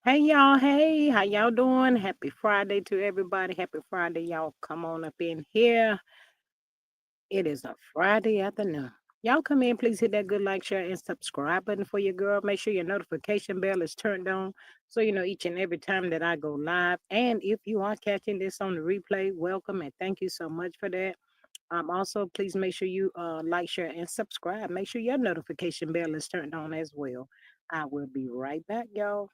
Hey y'all, hey, how y'all doing? Happy Friday to everybody. Happy Friday, y'all. Come on up in here. It is a Friday afternoon. Y'all come in, please hit that good like, share, and subscribe button for your girl. Make sure your notification bell is turned on so you know each and every time that I go live. And if you are catching this on the replay, welcome and thank you so much for that. Also, please make sure you like, share, and subscribe. Make sure your notification bell is turned on as well. I will be right back, y'all.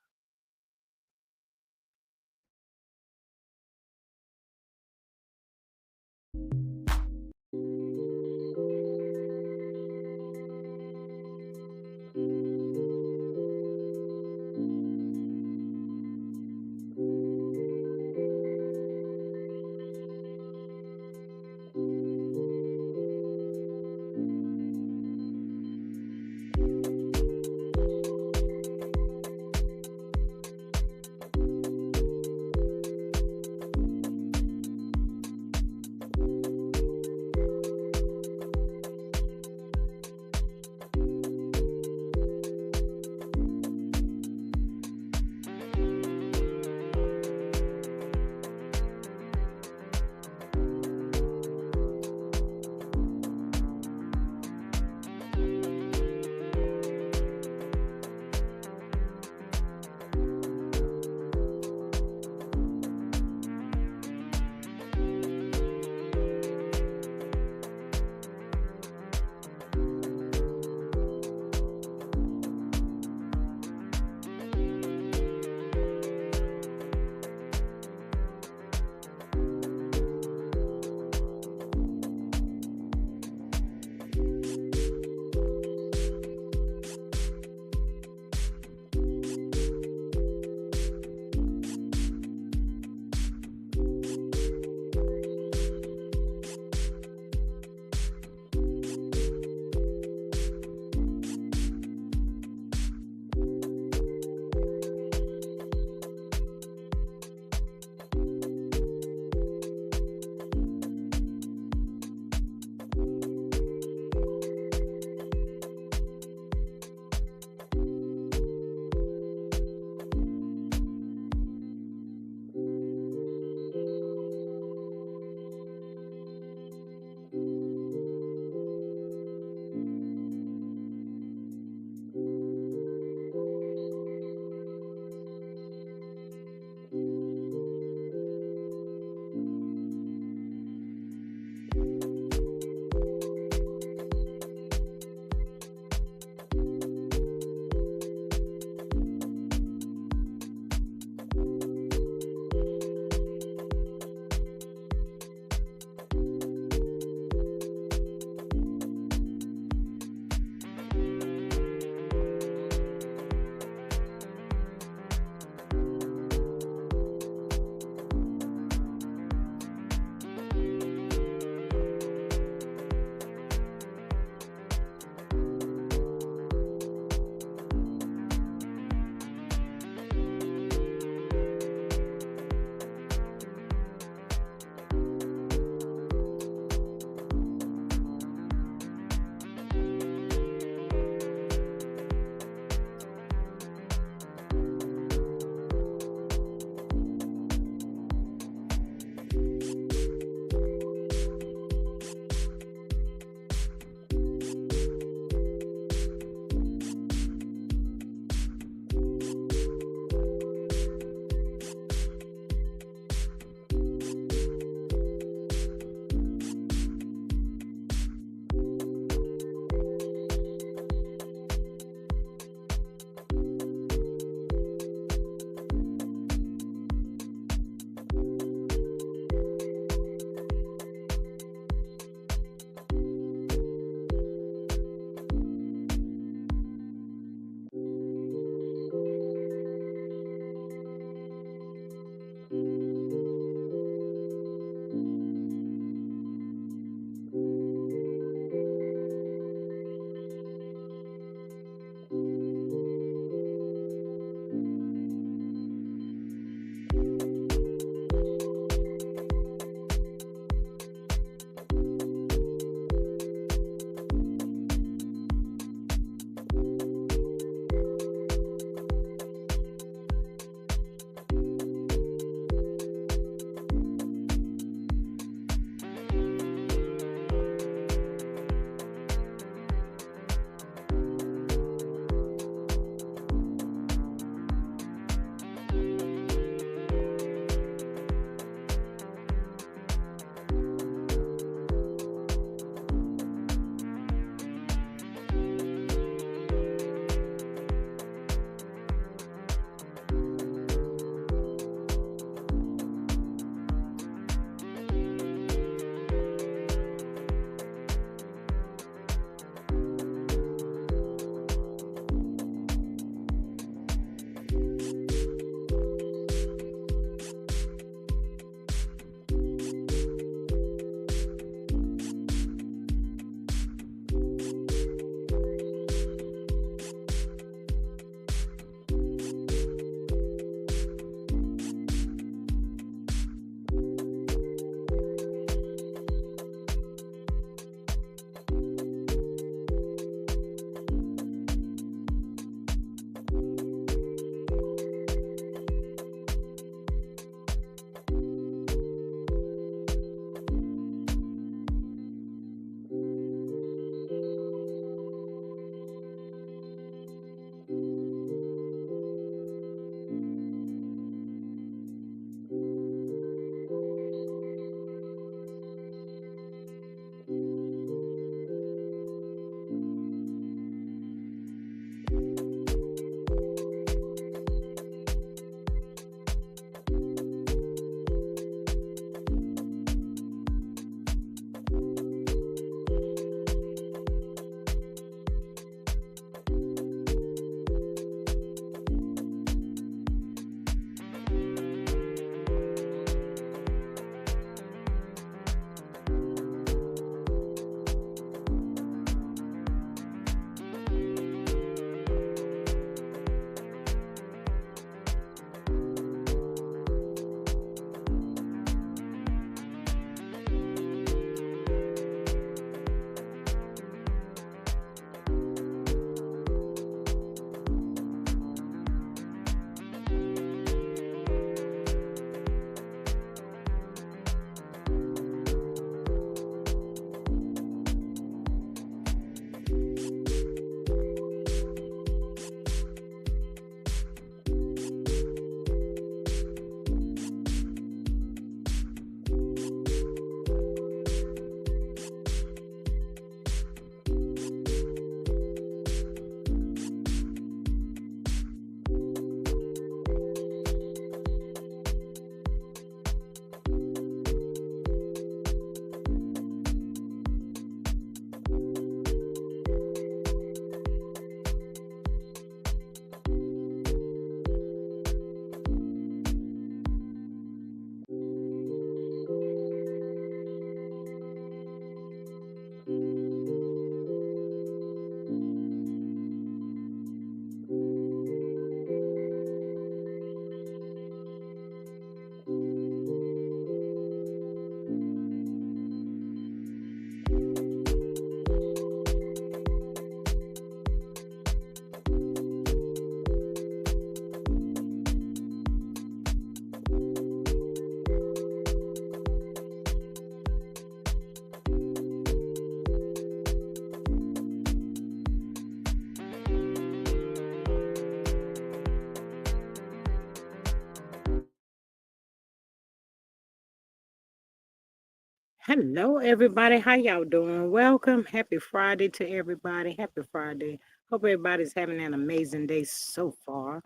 Hello, everybody. How y'all doing? Welcome. Happy Friday to everybody. Happy Friday. Hope everybody's having an amazing day so far.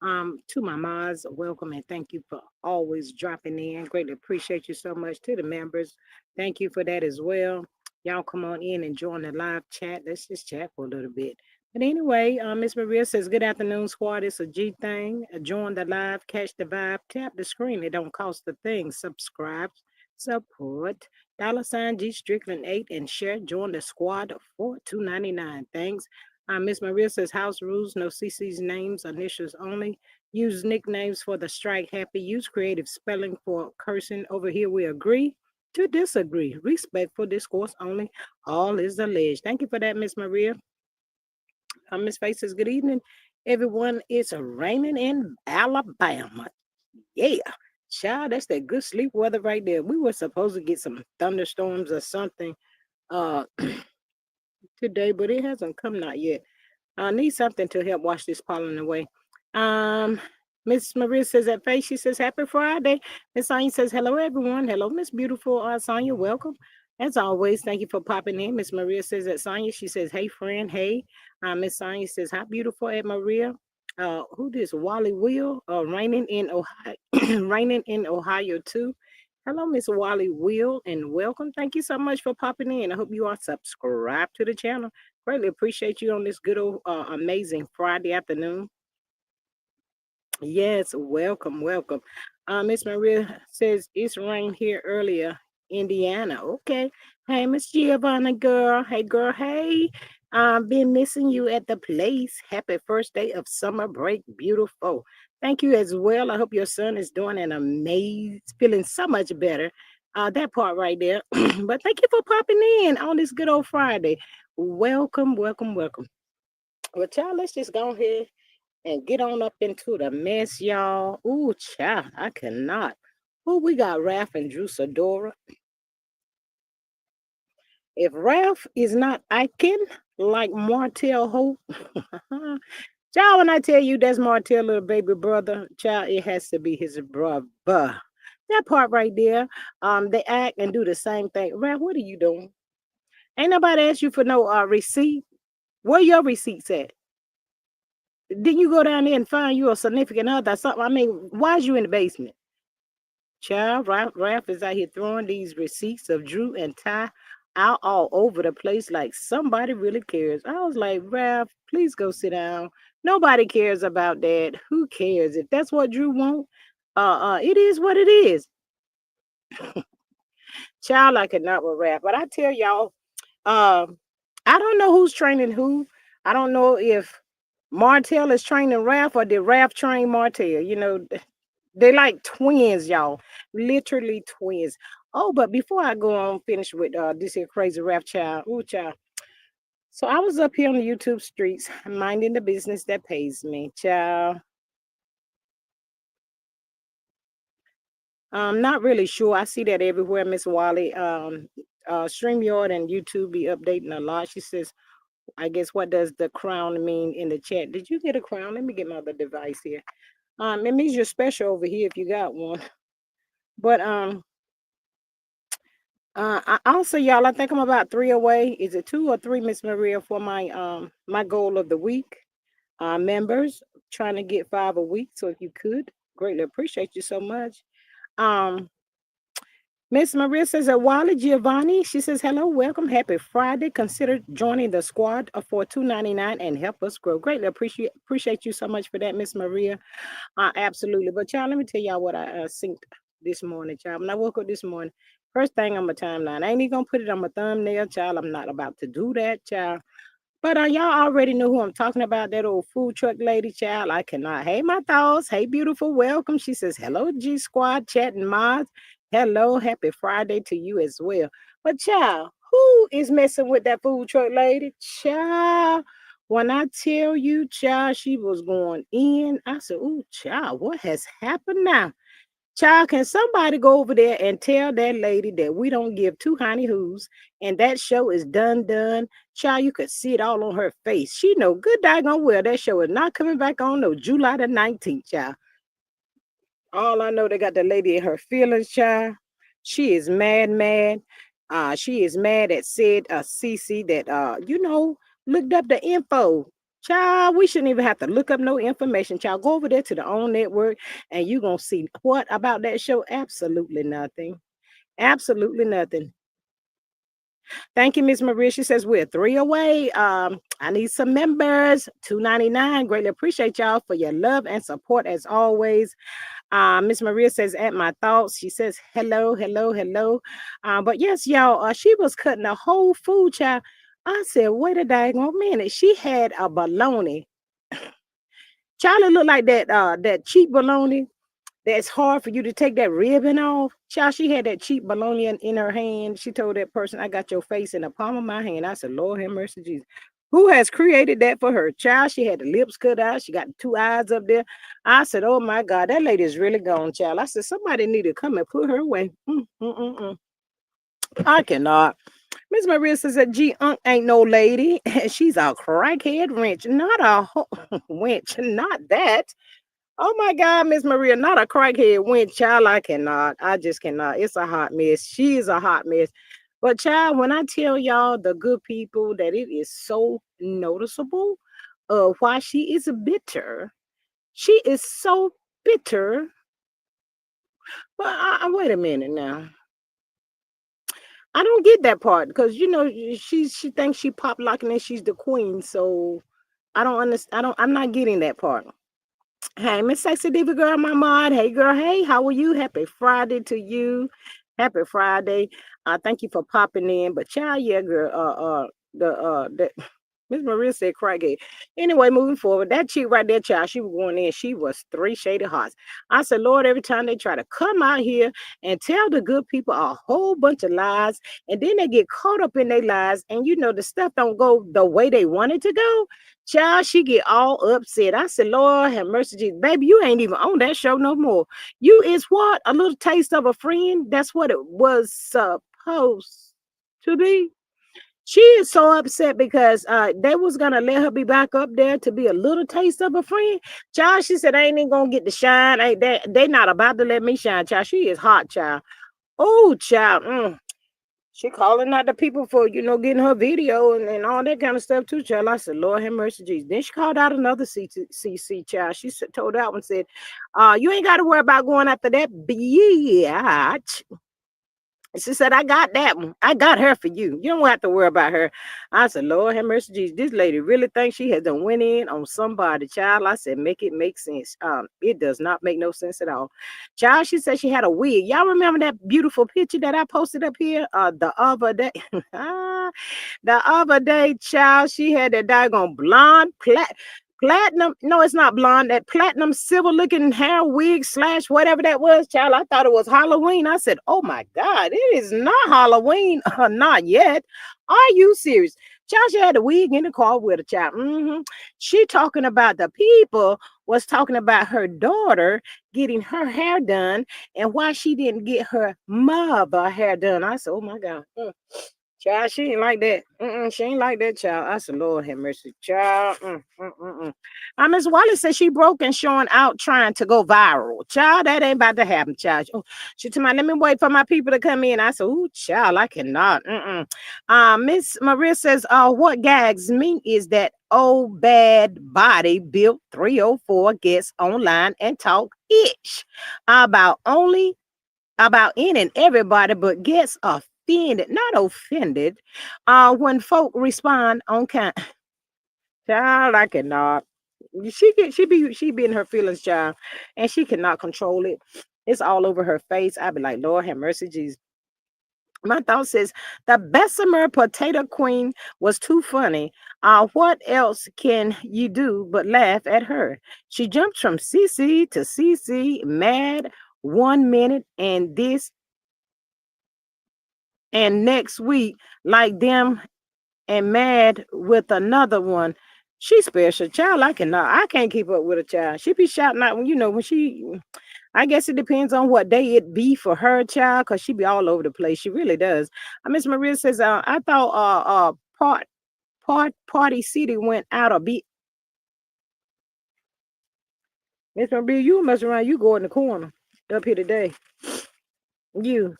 To my mods, welcome and thank you for always dropping in. Greatly appreciate you so much. To the members, thank you for that as well. Y'all come on in and join the live chat. Let's just chat for a little bit. But anyway, Miss Maria says, "Good afternoon, squad. It's a G thing. Join the live, catch the vibe, tap the screen. It don't cost a thing. Subscribe, support. $ G Strickland 8 and share. Join the squad for $2.99. Thanks. Miss Maria says house rules, no CC's names, initials only. Use nicknames for the strike happy. Use creative spelling for cursing. Over here we agree to disagree. Respectful discourse only. All is alleged. Thank you for that, Miss Maria. Miss Faith says good evening. Everyone, it's raining in Alabama. Yeah. Child, that's that good sleep weather right there. We were supposed to get some thunderstorms or something uh today, but it hasn't come not yet. I need something to help wash this pollen away. Um, Miss Maria says at face, she says, Happy Friday. Miss Sonia says, Hello, everyone. Hello, Miss Beautiful Sonia. Welcome. As always, thank you for popping in. Miss Maria says at Sonia, she says, Hey, friend. Hey. Miss Sonia says, Hi, beautiful at Maria. Who this? Wally Will, raining in Ohio, raining in Ohio too. Hello, Miss Wally Will, and welcome. Thank you so much for popping in. I hope you are subscribed to the channel. Greatly appreciate you on this good old amazing Friday afternoon. Yes, welcome, welcome. Miss Maria says it's rain here earlier, Indiana. Okay. Hey, Miss Giovanna, girl. Hey, girl. Hey. Been missing you at the place. Happy first day of summer break. Beautiful. Thank you as well. I hope your son is doing an amazing, feeling so much better. That part right there. But thank you for popping in on this good old Friday. Welcome, welcome, welcome. Well, child, let's just go ahead and get on up into the mess, y'all. Ooh, child, I cannot. Ooh, we got Ralph and Drew Sidora. If Ralph is not Icon like Martell Holt, child, when I tell you that's Martell little baby brother, child, it has to be his brother. That part right there, they act and do the same thing. Ralph, what are you doing? Ain't nobody asked you for no receipt. Where your receipts at? Didn't you go down there and find you a significant other or something? I mean, why is you in the basement? Child, Ralph is out here throwing these receipts of Drew and Ty out all over the place like somebody really cares. I was like, Ralph, please go sit down. Nobody cares about that. Who cares? If that's what Drew want, it is what it is. Child, I cannot with Ralph. But I tell y'all, um, I don't know who's training who. I don't know if Martell is training Ralph or did Ralph train Martell. They like twins, y'all. Literally twins. Oh, but before I go on, finish with this here crazy rap child. Ooh, child. So I was up here on the YouTube streets, minding the business that pays me, child. Not really sure. I see that everywhere, Miss Wally. StreamYard and YouTube be updating a lot. She says, I guess what does the crown mean in the chat? Did you get a crown? Let me get my other device here. It means you're special over here if you got one. But also, y'all, I think I'm about 3 away. Is it 2 or 3, Miss Maria, for my goal of the week? Members trying to get 5 a week. So if you could, greatly appreciate you so much. Um, Miss Maria says, Wally Giovanni. She says, hello, welcome, happy Friday. Consider joining the squad for $2.99 and help us grow. Greatly appreciate you so much for that, Miss Maria. Absolutely. But y'all, let me tell y'all what I synced this morning, child. When I woke up this morning, first thing on my timeline, I ain't even gonna put it on my thumbnail, child. I'm not about to do that, child. But y'all already know who I'm talking about, that old food truck lady, child. I cannot. Hey, my thoughts. Hey, beautiful. Welcome. She says, hello, G Squad, chat and mods. Hello, happy Friday to you as well. But child, who is messing with that food truck lady? Child, when I tell you, child, she was going in. I said, ooh, child, what has happened now? Child, can somebody go over there and tell that lady that we don't give two honey who's and that show is done. Child, you could see it all on her face. She know good daggone well that show is not coming back on no July the 19th, child. All I know, they got the lady in her feelings, child. She is mad, mad. She is mad at said Cece that looked up the info. Child, we shouldn't even have to look up no information. Child, go over there to the OWN network and you gonna see what about that show? Absolutely nothing. Absolutely nothing. Thank you, Miss Maria. She says we're three away. I need some members. $2.99. Greatly appreciate y'all for your love and support as always. Miss Maria says, at my thoughts. She says, hello, hello, hello. But yes, y'all, she was cutting a whole food, child. I said, wait a daggone minute. She had a bologna. Child, it looked like that cheap bologna that's hard for you to take that ribbon off. Child, she had that cheap bologna in her hand. She told that person, I got your face in the palm of my hand. I said, Lord have mercy, Jesus. Who has created that for her? Child, she had the lips cut out. She got two eyes up there. I said, oh my God, that lady is really gone, child. I said, somebody need to come and put her away. I cannot. Miss Maria says that G Unk ain't no lady. She's a crackhead wench, not a wench, not that. Oh my God, Miss Maria, not a crackhead went, child. I cannot. I just cannot. It's a hot mess. She is a hot mess. But child, when I tell y'all the good people that it is so noticeable why she is bitter. She is so bitter. But wait a minute now. I don't get that part because she thinks she pop locking and she's the queen. So I don't understand. I'm not getting that part. Hey, Miss Sexy Diva Girl, my mod. Hey, girl. Hey, how are you? Happy Friday to you. Happy Friday. Thank you for popping in. But child, yeah, girl. The Miss Maria said crackhead. Anyway, moving forward, that chick right there, child, she was going in. She was three shaded hearts. I said, Lord, every time they try to come out here and tell the good people a whole bunch of lies, and then they get caught up in their lies, and the stuff don't go the way they want it to go. Child, she get all upset. I said, Lord, have mercy, Jesus. Baby, you ain't even on that show no more. You is what? A little taste of a friend? That's what it was supposed to be. She is so upset because they was gonna let her be back up there to be a little taste of a friend. Child, she said I ain't even gonna get the shine. Ain't they not about to let me shine, child. She is hot, child. Oh, child. She calling out the people for, getting her video and all that kind of stuff too, child. I said, Lord have mercy, Jesus. Then she called out another CC child. She told that one, said, you ain't got to worry about going after that bitch. She said, I got that one. I got her for you. You don't have to worry about her. I said, Lord have mercy, Jesus. This lady really thinks she has done went in on somebody, child. I said, make it make sense. It does not make no sense at all. Child, she said she had a wig. Y'all remember that beautiful picture that I posted up here? The other day. The other day, child, she had that daggone blonde platinum. No, it's not blonde. That platinum silver looking hair wig slash whatever that was, child. I thought it was Halloween. I said, oh my God, it is not Halloween. Not yet. Are you serious? Child, she had the wig in the car with a child. She talking about the people was talking about her daughter getting her hair done and why she didn't get her mother hair done. I said, oh my God. Child, she ain't like that. She ain't like that, child. I said, Lord have mercy, child. Miss Wallace said she broke and showing out trying to go viral. Child, that ain't about to happen, child. Oh, she told me, let me wait for my people to come in. I said, ooh, child, I cannot. Miss Maria says, what gags me is that old bad body built 304 gets online and talk itch about in and everybody, but gets offended, not offended, when folk respond on kind. Child, I cannot. She be in her feelings, child, and she cannot control it. It's all over her face. I be like, Lord have mercy, Jesus. My thought says the Bessemer potato queen was too funny. What else can you do but laugh at her? She jumps from CC to CC, mad 1 minute, and next week, like them and mad with another one. She's special, child. I can't keep up with a child. She be shouting out when she. I guess it depends on what day it be for her, child, because she be all over the place. She really does. Miss Maria says, I thought Party City went out a beat. Miss Maria, you mess around, you go in the corner up here today. You.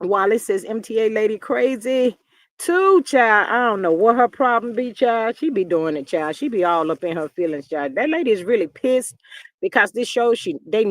Wally says MTA lady crazy. Too, child. I don't know what her problem be, child. She be doing it, child. She be all up in her feelings, child. That lady is really pissed because this show, they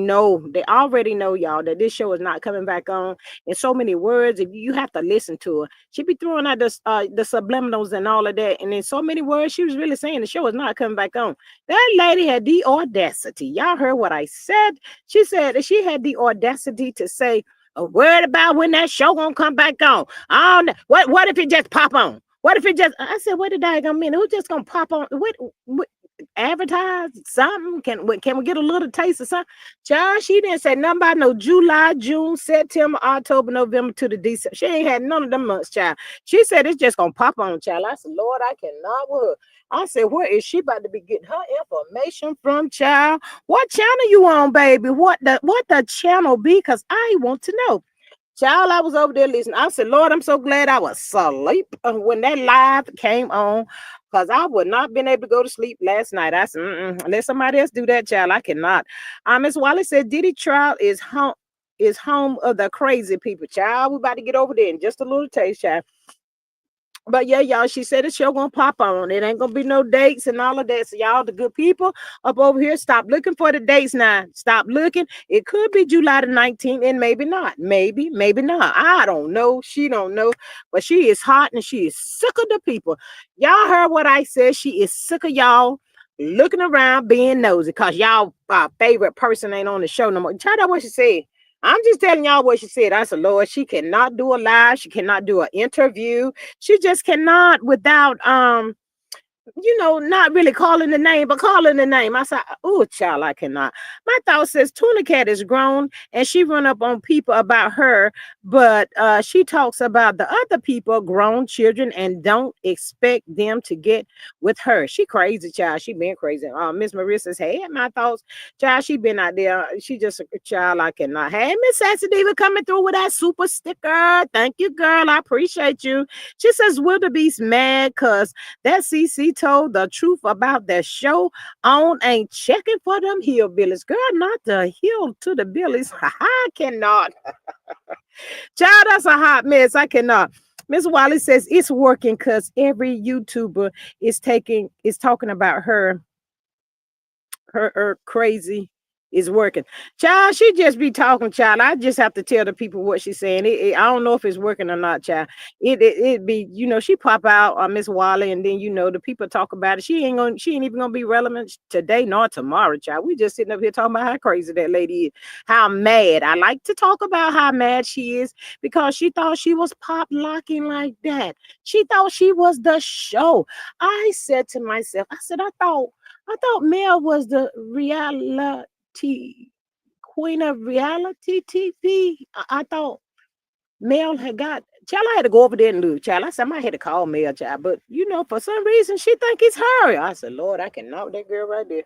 already know, y'all, that this show is not coming back on. In so many words, if you have to listen to her, she be throwing out the subliminals and all of that. And in so many words, she was really saying the show is not coming back on. That lady had the audacity. Y'all heard what I said? She said that she had the audacity to say, worried about when that show gonna come back on. Oh, what if it just pop on? What if it just? I said, what did I gonna mean? Who just gonna pop on? What advertise something? Can we get a little taste of something? Child, she didn't say nothing about no July, June, September, October, November to the December. She ain't had none of them months, child. She said it's just gonna pop on, child. I said, Lord, I cannot with her. I said, where is she about to be getting her information from, child? What channel you on, baby? What the channel be? Cause I want to know. Child, I was over there listening. I said, Lord, I'm so glad I was asleep when that live came on, because I would not been able to go to sleep last night. I said, let somebody else do that, child. I cannot. Miss Wallace said, Diddy trial is home of the crazy people, child. We about to get over there in just a little taste, child. But yeah, y'all, she said the show gonna pop on. It ain't gonna be no dates and all of that. So y'all, the good people up over here, stop looking for the dates now. Stop looking. It could be July the 19th and maybe not. Maybe not. I don't know. She don't know. But she is hot and she is sick of the people. Y'all heard what I said. She is sick of y'all looking around being nosy because y'all favorite person ain't on the show no more. Try that what she said. I'm just telling y'all what she said. I said, Lord, she cannot do a live. She cannot do an interview. She just cannot without not really calling the name, but calling the name. I said, oh, child, I cannot. My thought says Tuna Cat is grown and she run up on people about her, but she talks about the other people, grown children, and don't expect them to get with her. She crazy, child. She been crazy. Miss Maria says, hey, my thoughts, child, she been out there. She just a child, I cannot. Hey, Miss Sassy Diva coming through with that super sticker. Thank you, girl. I appreciate you. She says, Wildebeest mad because that CC told the truth about that show on ain't checking for them hillbillies. Girl, not the hill to the billies. I cannot. Child, that's a hot mess. I cannot. Miss Wiley says it's working because every YouTuber is talking about her crazy is working. Child, she just be talking, child. I just have to tell the people what she's saying. I don't know if it's working or not, child. It be, she pop out on Miss Wally, and then the people talk about it. She ain't even gonna be relevant today nor tomorrow, child. We just sitting up here talking about how crazy that lady is, how mad. I like to talk about how mad she is because she thought she was pop locking like that. She thought she was the show. I said to myself, I thought Mel was the reality queen of reality TV. I thought Mel had got child. I had to go over there and look, child. I said I might have to call Mel, child, but for some reason she think it's her. I said, Lord, I can knock that girl right there.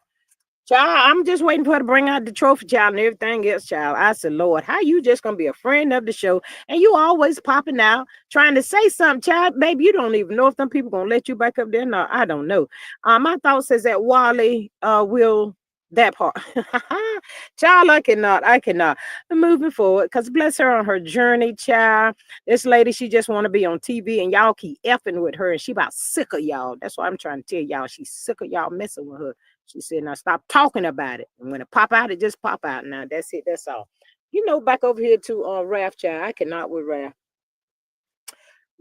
Child, I'm just waiting for her to bring out the trophy, child, and everything else, child. I said, Lord, how you just gonna be a friend of the show and you always popping out trying to say something, child? Baby, you don't even know if them people gonna let you back up there. No, I don't know. My thought says that Wally will that part. Child, I cannot. I'm moving forward because bless her on her journey, child. This lady, she just want to be on TV and y'all keep effing with her and she about sick of y'all. That's what I'm trying to tell y'all. She's sick of y'all messing with her. She said, now stop talking about it. And when it pop out, it just pop out. Now that's it. That's all. Back over here to Ralph, child. I cannot with Ralph.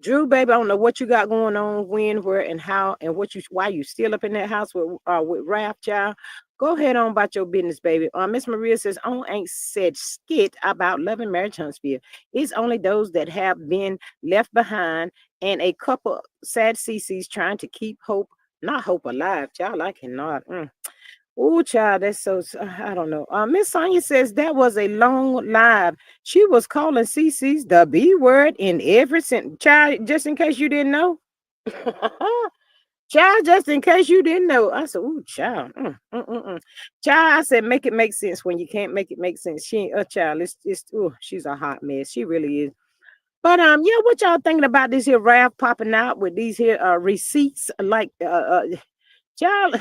Drew, baby, I don't know what you got going on, when, where, and how, and why you still up in that house with Ralph, child. Go ahead on about your business, baby. Miss Maria says, ain't said skit about loving marriage Huntsville. It's only those that have been left behind and a couple sad CCs trying to keep hope, not hope alive, child. I cannot. Oh, child, that's I don't know. Miss Sonia says that was a long live. She was calling CC's the B word in every sentence. Child, just in case you didn't know. Child, just in case you didn't know. I said, ooh, child. Child, I said, make it make sense when you can't make it make sense. She ain't a child. She's a hot mess. She really is. But yeah, what y'all thinking about this here Ralph popping out with these here receipts? Like child,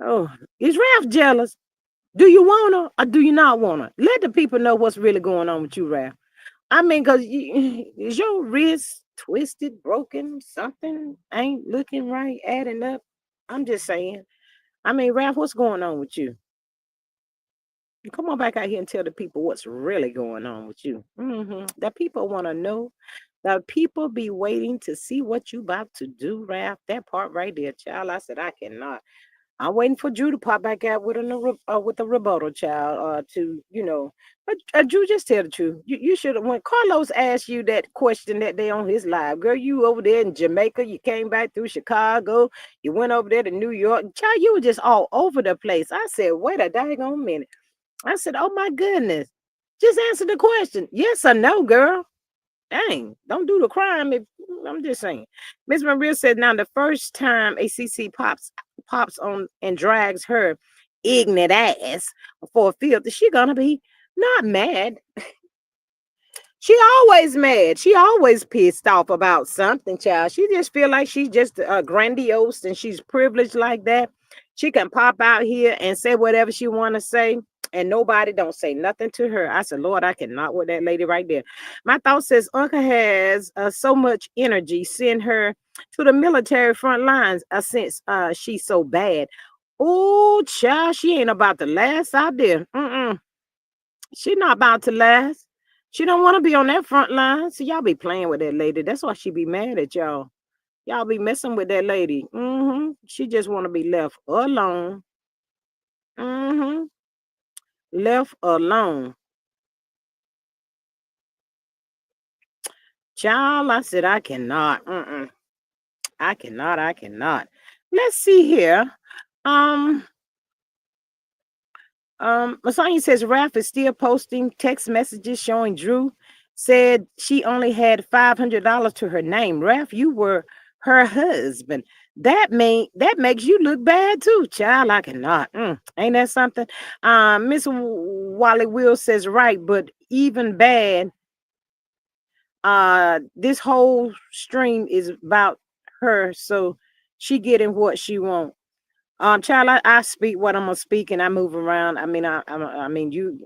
oh, is Ralph jealous? Do you want her or do you not want her? Let the people know what's really going on with you, Ralph. I mean, cause is your wrist twisted, broken, something ain't looking right, adding up? I'm just saying. I mean, Ralph, what's going on with you? Come on back out here and tell the people what's really going on with you. The people want to know. The people be waiting to see what you about to do, Ralph. That part right there, child. I said I cannot. I'm waiting for Drew to pop back out with with a rebuttal, child, to But Drew, just tell the truth. You should have when Carlos asked you that question that day on his live, girl. You over there in Jamaica, you came back through Chicago, you went over there to New York, child. You were just all over the place. I said, wait a daggone minute. I said, oh my goodness, just answer the question, yes or no, girl. Dang, don't do the crime. If I'm just saying, Miss Maria said, now the first time ACC pops on and drags her ignorant ass for a field, is she gonna be not mad? She always mad. She always pissed off about something, child. She just feel like she's just grandiose and she's privileged like that. She can pop out here and say whatever she want to say, and nobody don't say nothing to her. I said, Lord, I cannot with that lady right there. My thought says Uncle has so much energy. Send her to the military front lines since she's so bad. Oh, child, she ain't about to last out there. She not about to last. She don't want to be on that front line. So y'all be playing with that lady. That's why she be mad at y'all. Y'all be messing with that lady. She just want to be left alone. Mm-hmm. Left alone. Child, I said I cannot. I cannot. I cannot. Let's see here. Um, Masanya says Raph is still posting text messages showing Drew said she only had $500 to her name. Raph, you were her husband. That makes you look bad too, child. I cannot. Ain't that something? Miss Wally Will says right, but even bad. This whole stream is about her, so she getting what she wants. Child, I speak what I'm gonna speak, and I move around. I mean, I mean, you.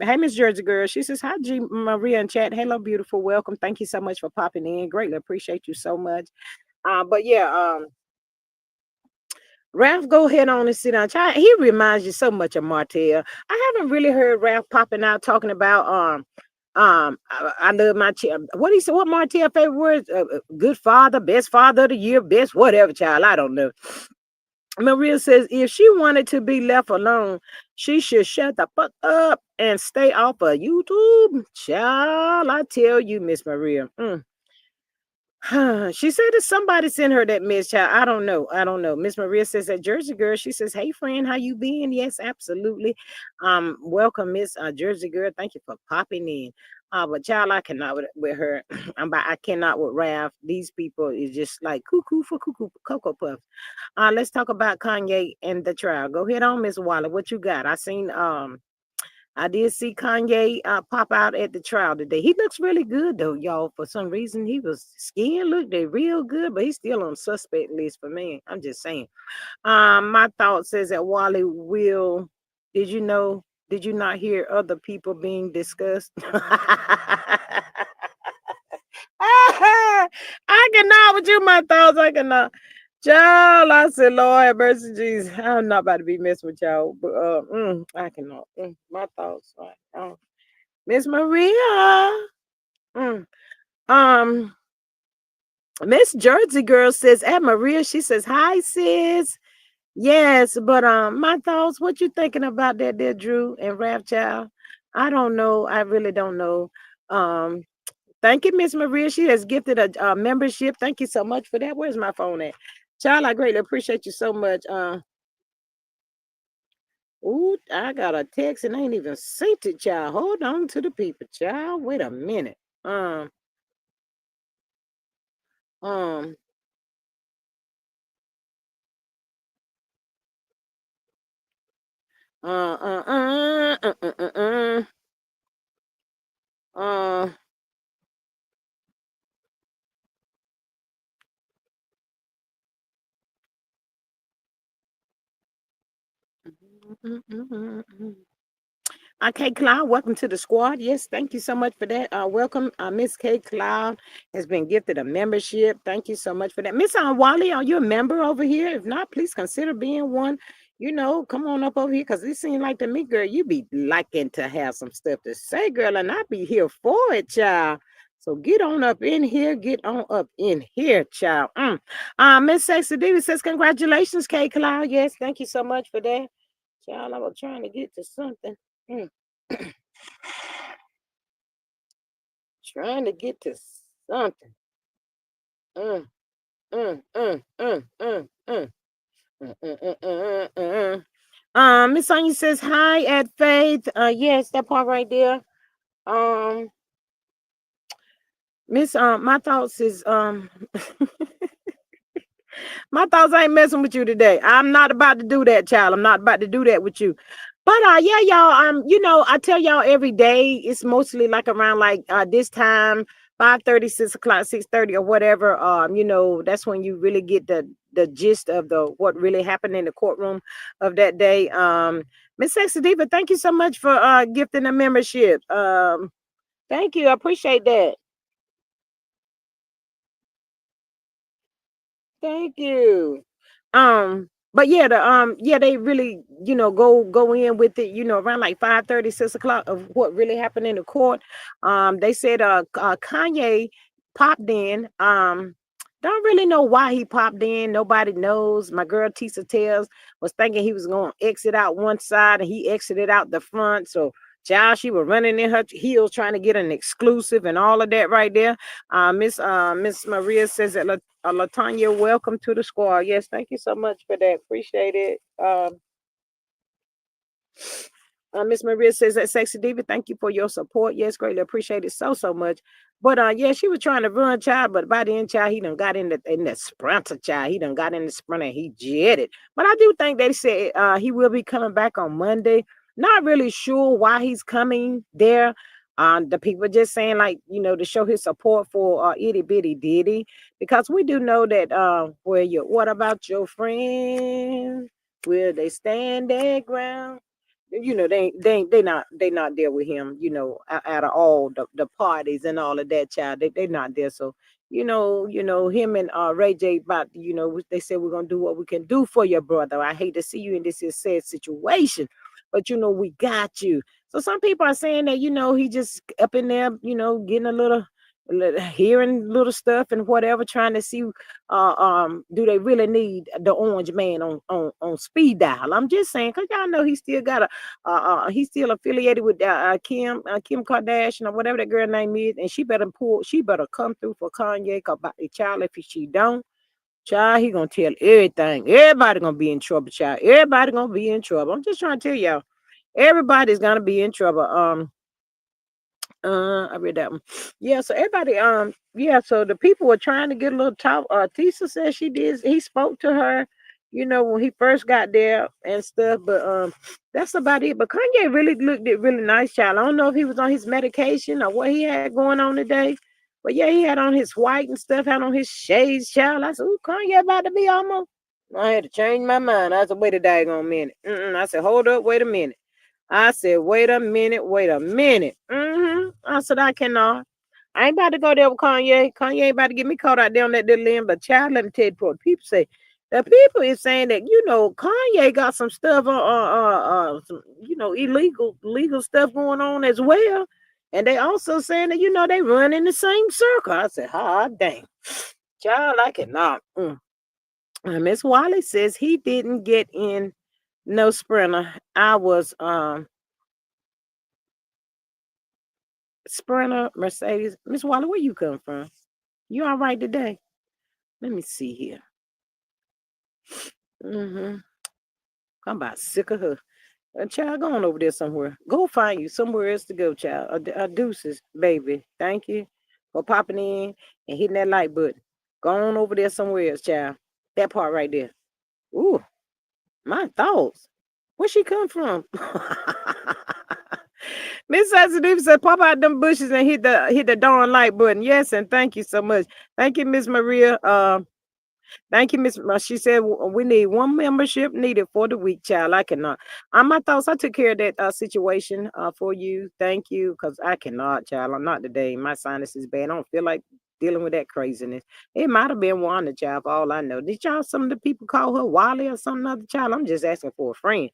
Hey, Miss Jersey girl. She says, "Hi, G Maria in chat. Hello, beautiful. Welcome. Thank you so much for popping in. Greatly appreciate you so much." But yeah, Ralph, go ahead on and sit down. Child, he reminds you so much of Martell. I haven't really heard Ralph popping out talking about I love my child. What he said? What Martell favorite words? Good father, best father of the year, best whatever. Child, I don't know. Maria says if she wanted to be left alone, she should shut the fuck up and stay off of YouTube. Child, I tell you, Miss Maria. She said that somebody sent her that miss child. I don't know. I don't know. Miss Maria says that Jersey girl. She says, "Hey friend, how you been?" Yes, absolutely. Welcome, Miss Jersey girl. Thank you for popping in. But child, I cannot with her. I cannot with Ralph. These people is just like cuckoo for cuckoo cocoa puffs. Let's talk about Kanye and the trial. Go ahead on, Miss Waller. What you got? I did see Kanye pop out at the trial today. He looks really good though, y'all. For some reason, he was skin looked they real good, but he's still on suspect list for me. I'm just saying. My thought says that Wally will. Did you know? Did you not hear other people being discussed? I cannot with you, my thoughts. I cannot. Child, I said, Lord have mercy, Jesus. I'm not about to be messing with y'all, but I cannot. My thoughts. Miss Maria. Mm. Um, Miss Jersey girl says, "At Maria." She says, "Hi, sis." Yes, but my thoughts. What you thinking about that, there, Drew and Rap Child? I don't know. I really don't know. Um, Thank you, Miss Maria. She has gifted a membership. Thank you so much for that. Where's my phone at? Child, I greatly appreciate you so much. Ooh, I got a text and I ain't even sent it, child. Hold on to the people, child. Wait a minute. Um, uh, uh, uh, uh, uh, uh, uh, uh, K Cloud, welcome to the squad. Yes, thank you so much for that. Welcome, Miss K Cloud has been gifted a membership. Thank you so much for that. Miss Wally, are you a member over here? If not, please consider being one. Come on up over here because it seems like to me, girl, you be liking to have some stuff to say, girl, and I be here for it, child. So get on up in here. Get on up in here, child. Miss Sexy Diva says, congratulations, K Cloud. Yes, thank you so much for that. Child, I was trying to get to something. Mm. Trying to get to something. Mm, mm, mm, mm, mm, mm. Miss Sonia says hi at Faith. Yes, that part right there. Um, Miss my thoughts is my thoughts ain't messing with you today. I'm not about to do that, child. I'm not about to do that with you. But yeah, y'all, I tell y'all every day it's mostly like around like this time, 5:30, 6 o'clock, 6:30 or whatever. That's when you really get the gist of the what really happened in the courtroom of that day. Miss Sexy Diva, thank you so much for gifting a membership. Thank you. I appreciate that. Thank you. But yeah, they really, go in with it, around like 5:30, 6 o'clock of what really happened in the court. They said Kanye popped in. Don't really know why he popped in. Nobody knows. My girl Tisa Tells was thinking he was gonna exit out one side and he exited out the front. So child, she was running in her heels trying to get an exclusive and all of that right there. Miss Maria says that Latanya, welcome to the squad. Yes, thank you so much for that. Appreciate it. Miss Maria says that Sexy Diva, thank you for your support. Yes, greatly appreciate it so much. But yeah, she was trying to run child, but by the end, child, he done got in the sprinter, child. He done got in the sprinter, he jetted. But I do think they said he will be coming back on Monday. Not really sure why he's coming there. The people just saying like, to show his support for itty bitty Diddy. Because we do know that what about your friends? Will they stand their ground? They not there with him, out of all the parties and all of that, child. They not there. So him and Ray J about, they said we're gonna do what we can do for your brother. I hate to see you in this sad situation, but we got you. So some people are saying that he just up in there, getting a little hearing little stuff and whatever, trying to see do they really need the orange man on speed dial. I'm just saying, because y'all know he still got a he's still affiliated with Kim Kardashian or whatever that girl name is, and she better come through for Kanye, cause by the child, if she don't, child, he gonna tell everything. Everybody gonna be in trouble, child. Everybody gonna be in trouble. I'm just trying to tell y'all, everybody's gonna be in trouble. I read that one. Yeah, so everybody, yeah, so the people were trying to get a little talk. Tisa said she did. He spoke to her, when he first got there and stuff. But that's about it. But Kanye really looked it really nice, child. I don't know if he was on his medication or what he had going on today. But yeah, he had on his white and stuff, had on his shades, child. I said, "Ooh, Kanye about to be almost." I had to change my mind. I said, "Wait a daggone minute." I said, "Hold up, wait a minute." I said, wait a minute, wait a minute. I said, I cannot. I ain't about to go there with Kanye. Kanye ain't about to get me caught out there on that little limb. But child, let me tell you what people say. The people is saying that, Kanye got some stuff some, illegal legal stuff going on as well. And they also saying that, they run in the same circle. I said, ah, dang. Child, I cannot. Miss Wiley says he didn't get in no sprinter. I was Sprinter, Mercedes. Miss Waller, where you come from? You all right today? Let me see here. I'm about sick of her. Child, go on over there somewhere. Go find you somewhere else to go, child. Deuces, baby. Thank you for popping in and hitting that like button. Go on over there somewhere else, child. That part right there. Ooh, my thoughts. Where she come from? Miss Sensitive said, "Pop out them bushes and hit the darn like button." Yes, and thank you so much. Thank you, Miss Maria. Thank you, Miss. She said we need one membership needed for the week, child. I cannot. My thoughts. I took care of that situation for you. Thank you, because I cannot, child. I'm not today. My sinus is bad. I don't feel like dealing with that craziness. It might have been Wanda, child. For all I know, did y'all some of the people call her Wally or some other child? I'm just asking for a friend.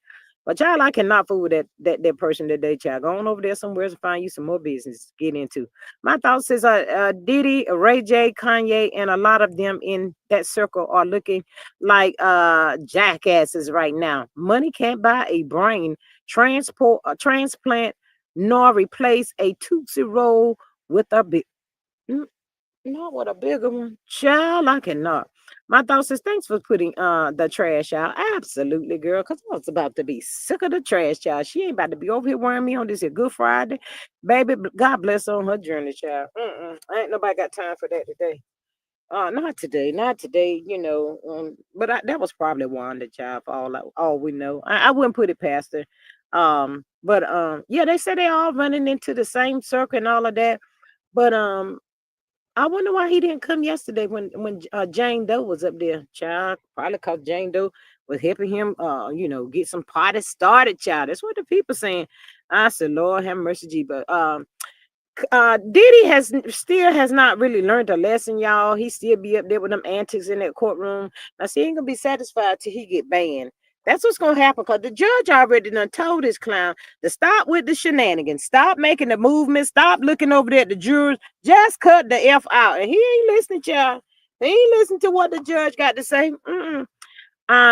But child, I cannot fool with that person today, child. Go on over there somewhere to find you some more business to get into. My thoughts is Diddy, Ray J, Kanye, and a lot of them in that circle are looking like jackasses right now. Money can't buy a brain transplant nor replace a Tootsie Roll with a big not with a bigger one. Child, I cannot. My thoughts is thanks for putting the trash out. Absolutely, girl. Cause I was about to be sick of the trash, child. She ain't about to be over here worrying me on this here Good Friday. Baby, God bless her on her journey, child. Ain't nobody got time for that today. Not today, not today, but that was probably Wanda, child, for all we know. I wouldn't put it past her. But yeah, they say they all running into the same circle and all of that. But I wonder why he didn't come yesterday when Jane Doe was up there, child. Probably because Jane Doe was helping him, get some parties started, child. That's what the people saying. I said, Lord have mercy, G. But Diddy still has not really learned a lesson, y'all. He still be up there with them antics in that courtroom. Now, see, he ain't gonna be satisfied till he get banned. That's what's gonna happen because the judge already done told this clown to stop with the shenanigans, stop making the movement, stop looking over there at the jurors, just cut the F out. And he ain't listening, y'all. He ain't listening to what the judge got to say.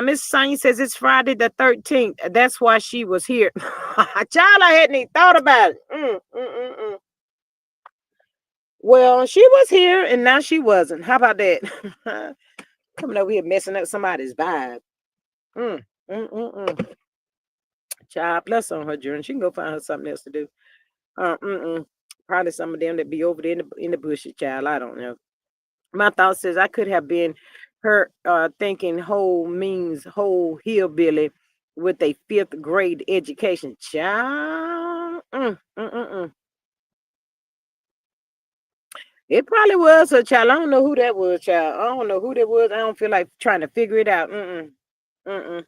Miss Sonya says it's Friday the 13th. That's why she was here. Child, I hadn't even thought about it. Well, she was here and now she wasn't. How about that? Coming over here messing up somebody's vibe. Mm, mm, mm, mm. Child, bless on her journey. She can go find her something else to do. Probably some of them that be over there in the bushes, child. I don't know. My thought says I could have been her thinking whole means whole hillbilly with a fifth grade education. Child. It probably was a child. I don't know who that was, child. I don't know who that was. I don't feel like trying to figure it out. Mm-mm.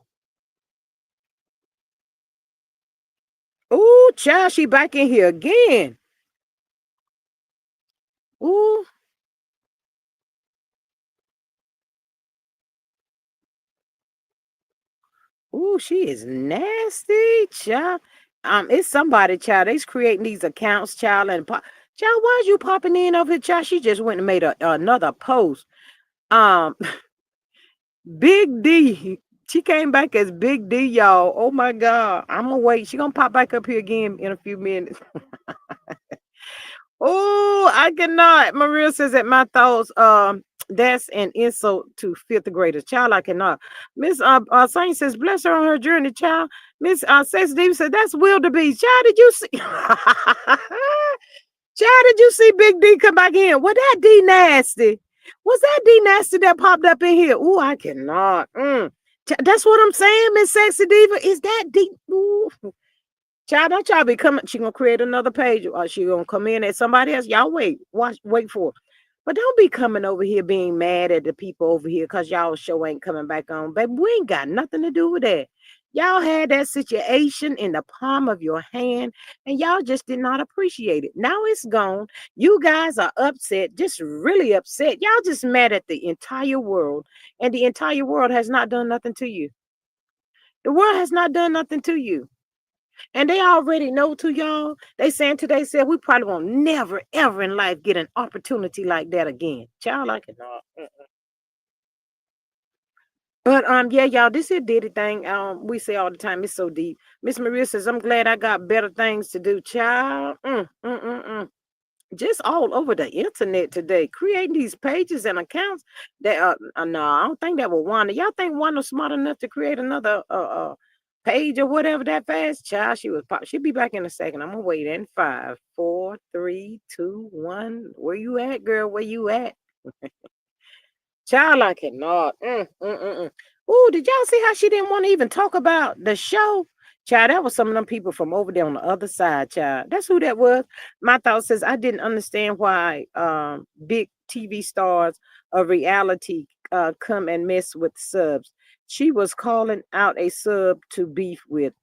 Ooh, child, she back in here again. Ooh, ooh, she is nasty, child. It's somebody, child. They's creating these accounts, child, and child. Why is you popping in over here, child? She just went and made another post. Um, Big D. She came back as Big D, y'all. Oh my God. I'm gonna wait. She gonna pop back up here again in a few minutes. Oh, I cannot. Maria says that my thoughts, that's an insult to fifth graders. Child, I cannot. Miss Saint says, bless her on her journey, child. Miss Sex Steve said, that's wildebeest. Child, did you see? Child, did you see Big D come back in? Was that D nasty? Was that D nasty that popped up in here? Ooh, I cannot. That's what I'm saying, Miss Sexy Diva. Is that D? Ooh. Child, don't y'all be coming. She gonna create another page, or she gonna come in at somebody else. Y'all wait for it. But don't be coming over here being mad at the people over here because y'all show ain't coming back on. Baby, we ain't got nothing to do with that. Y'all had that situation in the palm of your hand and y'all just did not appreciate it. Now it's gone. You guys are upset, just really upset. Y'all just mad at the entire world, and the entire world has not done nothing to you. The world has not done nothing to you. And they already know to y'all. They saying to themselves, we probably won't never, ever in life get an opportunity like that again. Child, I cannot. But yeah, y'all, this here Diddy thing. We say all the time, it's so deep. Miss Maria says, I'm glad I got better things to do, child. Just all over the internet today, creating these pages and accounts that no, I don't think that will Wanda. Y'all think Wanda smart enough to create another page or whatever that fast? Child, she'll be back in a second. I'm gonna wait in 5, 4, 3, 2, 1. Where you at, girl? Where you at? Child, I cannot. Oh, did y'all see how she didn't want to even talk about the show? Child, that was some of them people from over there on the other side, child. That's who that was. My thought says I didn't understand why big TV stars of reality come and mess with subs. She was calling out a sub to beef with.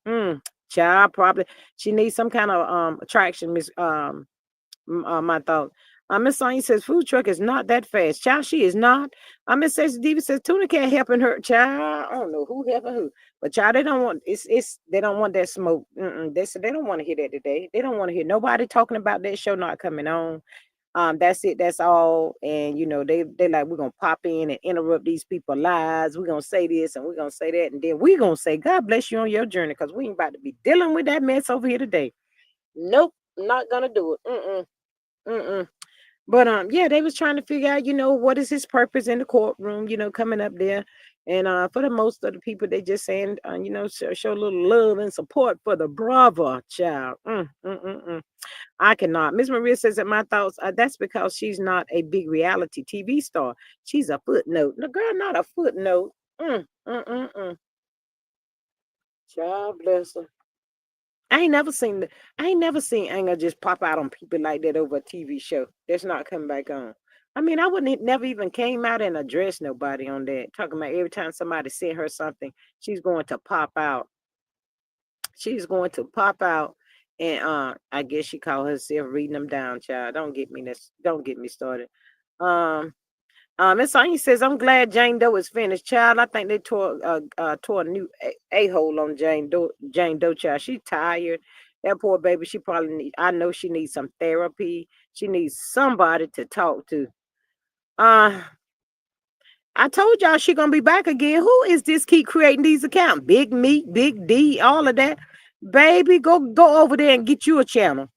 Child, probably she needs some kind of attraction, Miss my thought. Miss Sonya says food truck is not that fast. Child, she is not. Miss Sexy Diva says Tuna Cat helping her. Child, I don't know who helping who. But child, they don't want it's they don't want that smoke. They said they don't want to hear that today. They don't want to hear nobody talking about that show not coming on. That's it, that's all. And you know, they like we're gonna pop in and interrupt these people's lives. We're gonna say this and we're gonna say that, and then we're gonna say, God bless you on your journey, because we ain't about to be dealing with that mess over here today. Nope, not gonna do it. Mm-mm. But yeah, they was trying to figure out, what is his purpose in the courtroom, coming up there. And for the most of the people, they just saying, show a little love and support for the brother child. I cannot. Miss Maria says that my thoughts are that's because she's not a big reality TV star. She's a footnote. The girl, not a footnote. Mm, mm, mm, mm. Child bless her. I ain't never seen anger just pop out on people like that over a TV show that's not coming back on. I mean, I wouldn't never even came out and address nobody on that. Talking about every time somebody sent her something, she's going to pop out. She's going to pop out, and I guess she called herself reading them down, child. Don't get me started. Um Miss Sonya says, I'm glad Jane Doe is finished. Child, I think they tore a new a-hole on Jane Doe, child. She tired. That poor baby, she probably I know she needs some therapy. She needs somebody to talk to. Uh, I told y'all she gonna be back again. Who is this keep creating these accounts? Big Meat, Big D, all of that. Baby, go over there and get you a channel.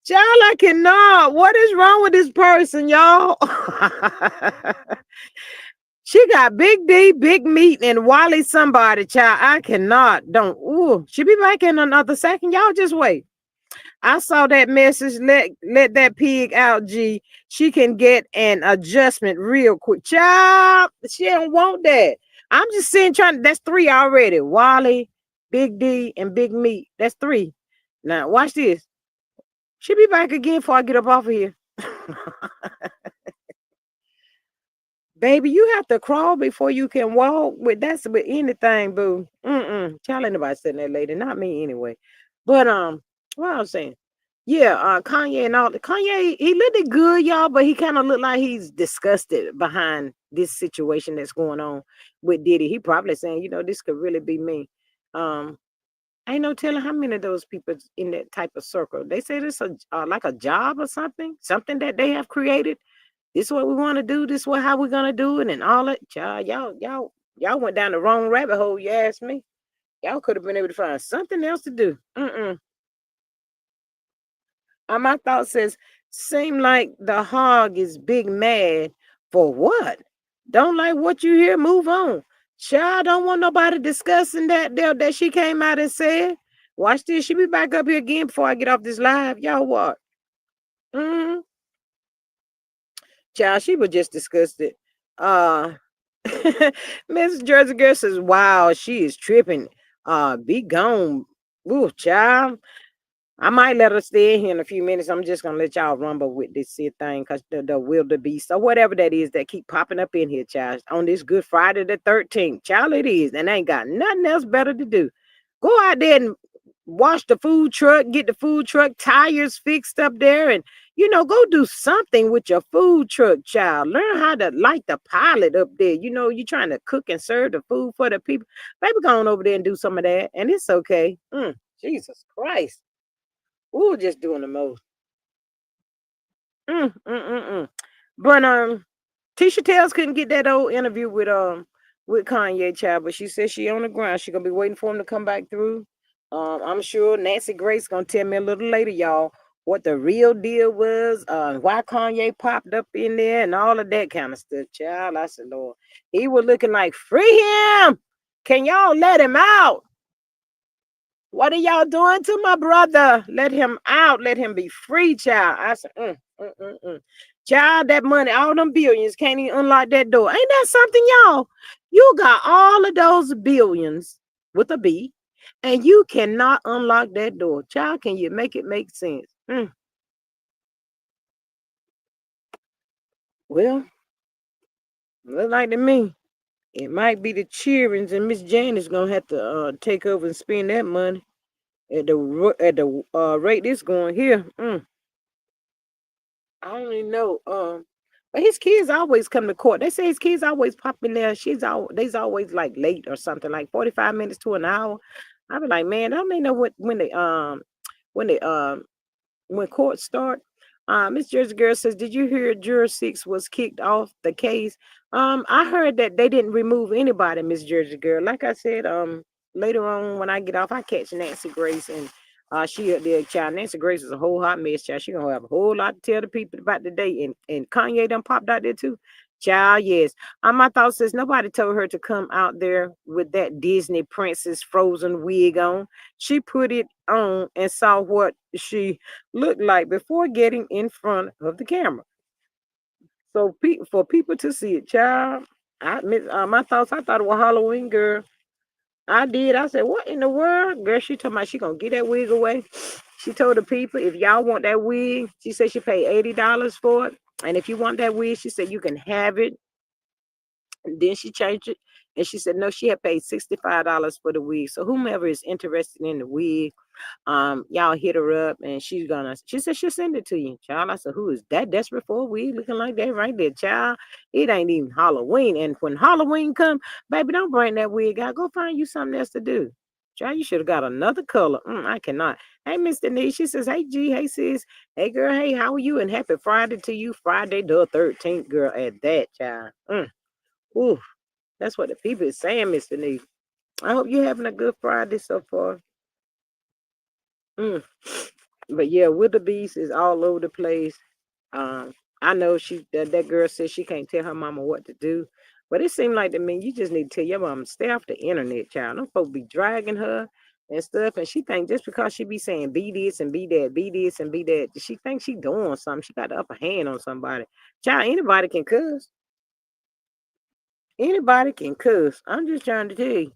Child, I cannot. What is wrong with this person, y'all? She got Big D, Big Meat, and Wally somebody, child. I cannot. Don't. Ooh, she be back in another second. Y'all just wait. I saw that message. Let that pig out, G. She can get an adjustment real quick. Child, she don't want that. I'm just saying, that's three already. Wally, Big D, and Big Meat. That's three. Now, watch this. She'll be back again before I get up off of here. Baby, you have to crawl before you can walk. That's with anything, boo. Child, ain't nobody sitting there, lady. Not me anyway. But what I was saying, yeah, Kanye and all. Kanye, he looked good, y'all, but he kind of looked like he's disgusted behind this situation that's going on with Diddy. He probably saying, this could really be me. Um, Ain't no telling how many of those people in that type of circle. They say it's a like a job or something that they have created. This is what we want to do. This is how we're gonna do it, and all that. Child, y'all went down the wrong rabbit hole. You asked me. Y'all could have been able to find something else to do. My thought says, seem like the hog is big mad for what? Don't like what you hear, move on. Child, don't want nobody discussing that she came out and said. Watch this. She be back up here again before I get off this live. Y'all what? Mm-hmm. Child, she was just disgusted. Uh Miss Jersey Girl says, wow, she is tripping. Be gone. Ooh, child. I might let her stay in here in a few minutes. I'm just gonna let y'all rumble with this here thing, because the wildebeest or whatever that is that keep popping up in here, child. On this Good Friday the 13th, child, it is, and I ain't got nothing else better to do. Go out there and wash the food truck, get the food truck tires fixed up there, and go do something with your food truck, child. Learn how to light the pilot up there. You're trying to cook and serve the food for the people. Baby, go on over there and do some of that, and it's okay. Jesus Christ. We were just doing the most. Mm, mm, mm, mm. But Tisha Tells couldn't get that old interview with Kanye, child, but she said she on the ground. She gonna be waiting for him to come back through. I'm sure Nancy Grace gonna tell me a little later, y'all, what the real deal was, why Kanye popped up in there and all of that kind of stuff, child. I said, Lord, he was looking like free him. Can y'all let him out? What are y'all doing to my brother? Let him out. Let him be free, child. I said, child, that money, all them billions, can't even unlock that door. Ain't that something, y'all? You got all of those billions with a B, and you cannot unlock that door. Child, can you make it make sense? Well, Look like to me. It might be the cheerings, and Miss Jane is gonna have to take over and spend that money at the rate it's going here. I don't even know. But his kids always come to court. They say his kids always pop in there. They's always like late or something, like 45 minutes to an hour. I be like, man, don't they know what when they when court start. Miss Jersey Girl says, "Did you hear Juror 6 was kicked off the case?" I heard that they didn't remove anybody, Miss Jersey Girl. Like I said, later on when I get off, I catch Nancy Grace and she up there, child. Nancy Grace is a whole hot mess, child. She gonna have a whole lot to tell the people about the day. And Kanye done popped out there too. Child, yes. My thought says nobody told her to come out there with that Disney princess frozen wig on. She put it on and saw what she looked like before getting in front of the camera. So for people to see it, child, my thoughts. I thought it was Halloween, girl. I did. I said, "What in the world, girl?" She told me she gonna get that wig away. She told the people, if y'all want that wig, she said she paid $80 for it, and if you want that wig, she said you can have it. And then she changed it, and she said no, she had paid $65 for the wig. So whomever is interested in the wig, y'all hit her up and she said she'll send it to you, child. I said, who is that desperate for a wig looking like that right there, child? It ain't even Halloween. And when Halloween come, baby, don't bring that wig out. Go find you something else to do. Child, you should have got another color. I cannot. Hey, Miss Denise, she says, hey, G, hey, sis. Hey, girl, hey, how are you? And happy Friday to you. Friday the 13th, girl, at that, child. Ooh, that's what the people is saying, Miss Denise. I hope you're having a good Friday so far. Mm. But yeah, with the beast is all over the place. Um, I know that girl says she can't tell her mama what to do, but it seemed like to me you just need to tell your mama stay off the internet, child. Them folks be dragging her and stuff, and she think just because she be saying be this and be that, be this and be that, she thinks she doing something. She got the upper hand on somebody. Child, anybody can cuss. Anybody can cuss. I'm just trying to tell you.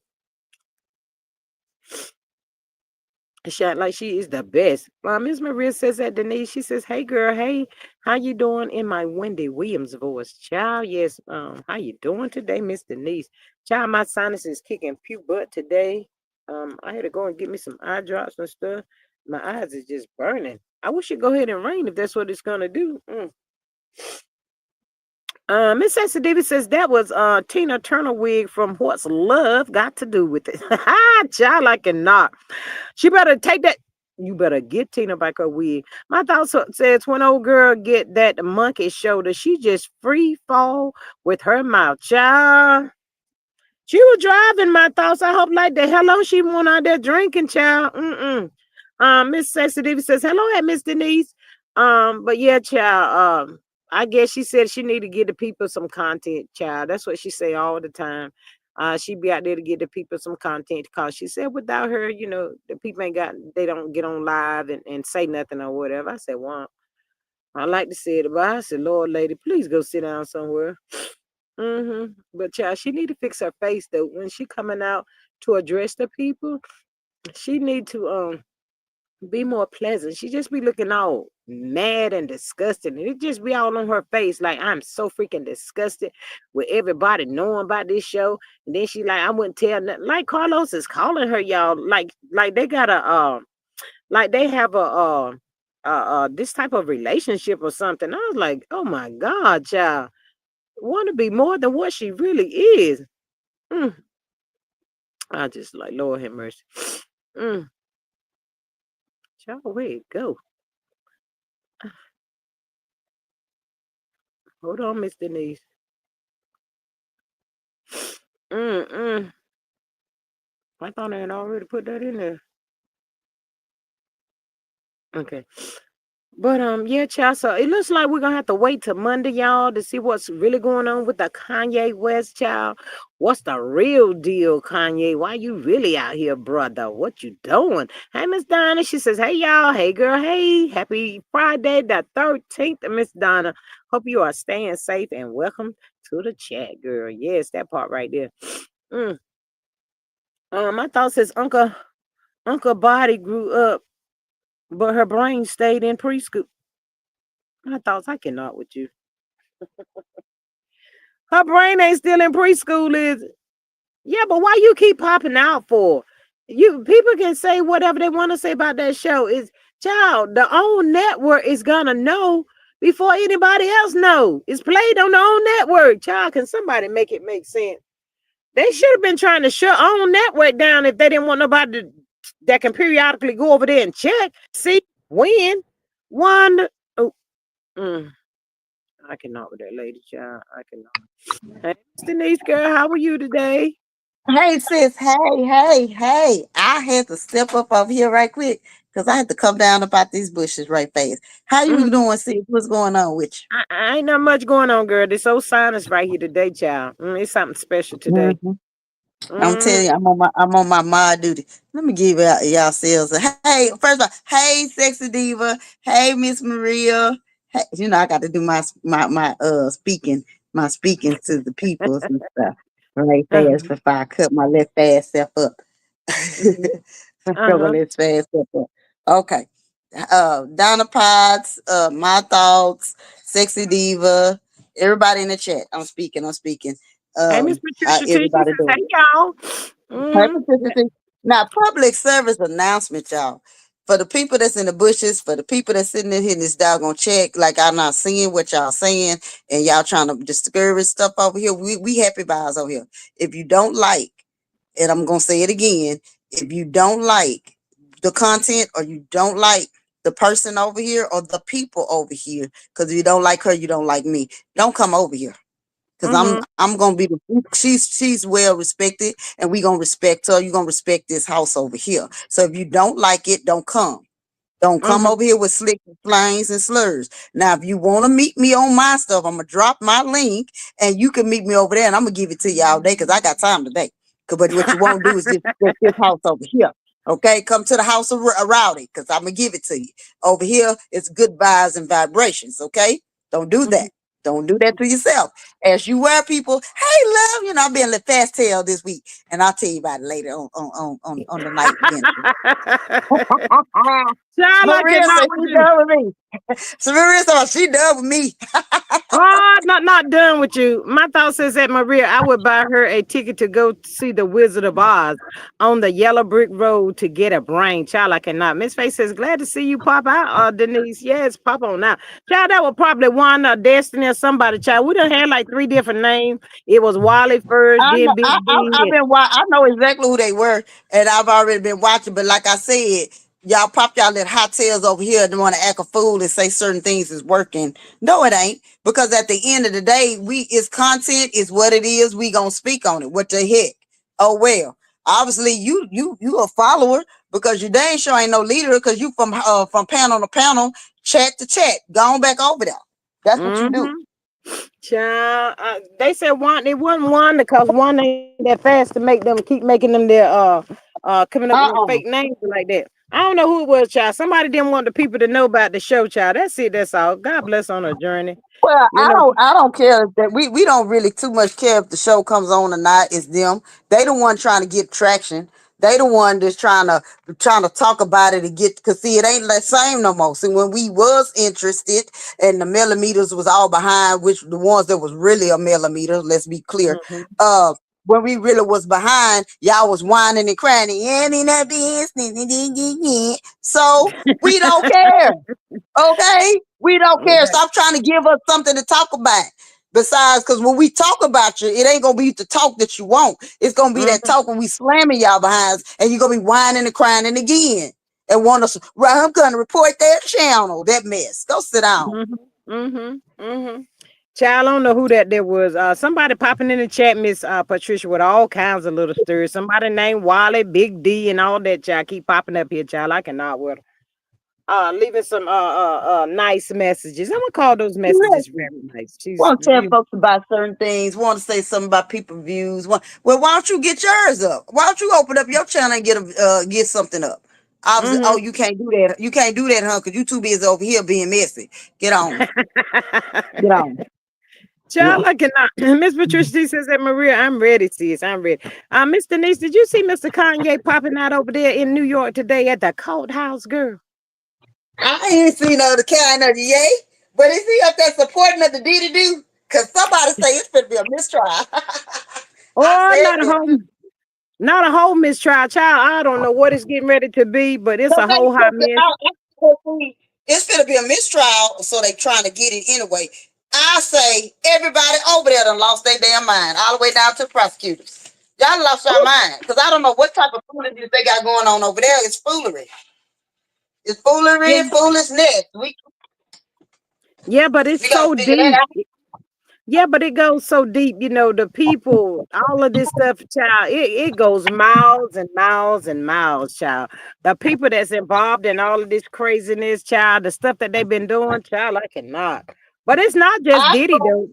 Shot like she is the best. Miss Maria says that Denise. She says, "Hey girl, hey, how you doing?" In my Wendy Williams voice, child. Yes. How you doing today, Miss Denise? Child, my sinus is kicking pew butt today. I had to go and get me some eye drops and stuff. My eyes is just burning. I wish it go ahead and rain if that's what it's gonna do. Miss Sexy Davis says that was Tina Turner wig from What's Love Got to Do with It. Child, I cannot. She better take that. You better get Tina back her wig. My thought says when old girl get that monkey shoulder, she just free fall with her mouth. Child. She was driving, my thoughts. I hope like the hello she went out there drinking, child. Miss Sexy Diva says, hello at Miss Denise. But yeah, child, I guess she said she need to give the people some content, child. That's what she say all the time. She be out there to give the people some content because she said without her, the people they don't get on live and say nothing or whatever. I said, well, I like to say it, but I said, Lord, lady, please go sit down somewhere. But child, she need to fix her face though. When she coming out to address the people, she need to be more pleasant. She just be looking all mad and disgusted. And it just be all on her face. Like, I'm so freaking disgusted with everybody knowing about this show. And then she like, I wouldn't tell nothing. Like Carlos is calling her, y'all. Like they got like they have this type of relationship or something. I was like, oh my God, child. Want to be more than what she really is. Mm. I just like, Lord have mercy. Mm. Child, where it go? Hold on, Miss Denise. Mm. I thought I had already put that in there. Okay. But yeah, child. So it looks like we're gonna have to wait till Monday, y'all, to see what's really going on with the Kanye West child. What's the real deal, Kanye? Why you really out here, brother? What you doing? Hey, Miss Donna. She says, hey y'all, hey girl, hey, happy Friday the 13th, Miss Donna. Hope you are staying safe and welcome to the chat, girl. Yes, that part right there. Mm. My thought says Uncle Body grew up, but her brain stayed in preschool. My thoughts, I cannot with you. Her brain ain't still in preschool, is it? Yeah, but why you keep popping out for? You people can say whatever they want to say about that show. Is child, the own network is gonna know before anybody else know. It's played on the own network. Child, can somebody make it make sense? They should have been trying to shut own network down if they didn't want nobody that can periodically go over there and check, see, when, one. Oh, mm, I cannot with that lady, child. I cannot. Hey, Denise, girl, how are you today? Hey sis, hey. I had to step up over here right quick because I had to come down about these bushes right fast. How you Mm, doing, sis? What's going on with I ain't not much going on, girl. This old sinus right here today, child. It's something special today. you? I'm Mm, telling you, I'm on my mod duty. Let me give y'all selves a hey. First of all, hey, sexy diva. Hey, Miss Maria. Hey, I got to do my speaking to the peoples and stuff right fast uh-huh, before I cut my left fast self up. mhm, Cut my uh-huh. left fast self up. Okay. Donna Potts, my thoughts, sexy diva, everybody in the chat. I'm speaking. Hey, Miss How Patricia T, she everybody says, doing? hey, y'all. Hey, Mm-hmm. participants. Now, public service announcement, y'all. For the people that's in the bushes, for the people that's sitting in here in this doggone check, like I'm not seeing what y'all saying, and y'all trying to discourage stuff over here. We happy vibes over here. If you don't like, and I'm gonna say it again, if you don't like the content or you don't like the person over here or the people over here, because if you don't like her, you don't like me. Don't come over here because I'm Mm-hmm. I'm gonna be the she's well respected and we gonna respect her. You gonna respect this house over here. So if you don't like it, don't come. Don't come Mm-hmm. over here with slick slangs and slurs. Now, if you want to meet me on my stuff, I'm gonna drop my link and you can meet me over there and I'm gonna give it to you all day because I got time today. But what you won't do is just this house over here. Okay, come to the house of Rowdy because I'm gonna give it to you. Over here, it's good vibes and vibrations. Okay, don't do Mm-hmm. that. Don't do that to yourself. As you were, people, hey, love, I'm being a little fast tail this week, and I'll tell you about it later on the night again. Child, I Maria cannot said with she you. done with me. So Maria said she done with me. Oh, not done with you. My thought says that Maria, I would buy her a ticket to go see the Wizard of Oz on the yellow brick road to get a brain. Child, I cannot. Miss Face says, glad to see you pop out, Denise. Yes, pop on now. Child, that was probably one Destiny or somebody. Child, we done had like three different names. It was Wally first, I know, then Big I've D. been I know exactly who they were, and I've already been watching. But like I said, y'all pop y'all little hot tails over here and want to act a fool and say certain things is working. No, it ain't, because at the end of the day, it's content is what it is. We gonna speak on it. What the heck? Oh well. Obviously, you a follower because you dang sure ain't no leader because you from panel to panel, chat to chat, gone back over there. That's what you do. Mm-hmm. Child, they said one. It wasn't one because one ain't that fast to make them keep making them their coming up with them fake Uh-uh. names like that. I don't know who it was, child. Somebody didn't want the people to know about the show, child. That's it. That's all. God bless on her journey. Well, You I know. don't I don't care that we don't really too much care if the show comes on or not. It's them. They the one trying to get traction. They the one that's trying to talk about it and get, cause see, it ain't the same no more. See, when we was interested and the millimeters was all behind, which the ones that was really a millimeter, let's be clear. Mhm. Uh when we really was behind, y'all was whining and crying, and in that business. So we don't care. Okay? We don't care. Okay. Stop trying to give us something to talk about. Besides, because when we talk about you, it ain't gonna be the talk that you want. It's gonna be that Mhm. talk when we slamming y'all behinds and you're gonna be whining and crying and again. And want us, right? I'm gonna report that channel, that mess. Go sit down. Mhm. Mhm. Mhm. Child, I don't know who that there was. Somebody popping in the chat, Miss Patricia, with all kinds of little stories. Somebody named Wally, Big D, and all that. Child, keep popping up here, child. I cannot with her. Leaving some nice messages. I'm gonna call those messages very nice. Want to tell folks about certain things, want to say something about people views. Well, why don't you get yours up? Why don't you open up your channel and get something up? Obviously, Mhm. oh, you can't do that. You can't do that, huh? Because you too busy over here being messy. Get on. Get on. Child, I cannot. Miss Patricia she says that Maria, I'm ready, sis. I'm ready. Miss Denise, did you see Mr. Kanye popping out over there in New York today at the courthouse, girl? I ain't seen no the kind of the yay, but is he up there supporting of the Diddy do? Cause somebody say it's gonna be a mistrial. I Or said that. not a whole mistrial, child. I don't know what it's getting ready to be, but it's Cause a whole hot mess. it's gonna be a mistrial, so they trying to get it anyway. I say everybody over there done lost their damn mind, all the way down to the prosecutors. Y'all lost your mind, cause I don't know what type of foolishness they got going on over there. It's foolery. It's foolery Yeah, and foolishness. yeah, but it's We gonna so figure that deep. out. Yeah, but it goes so deep, the people, all of this stuff, child, it goes miles and miles and miles, child. The people that's involved in all of this craziness, child, the stuff that they've been doing, child, I cannot. But it's not just I Diddy, though.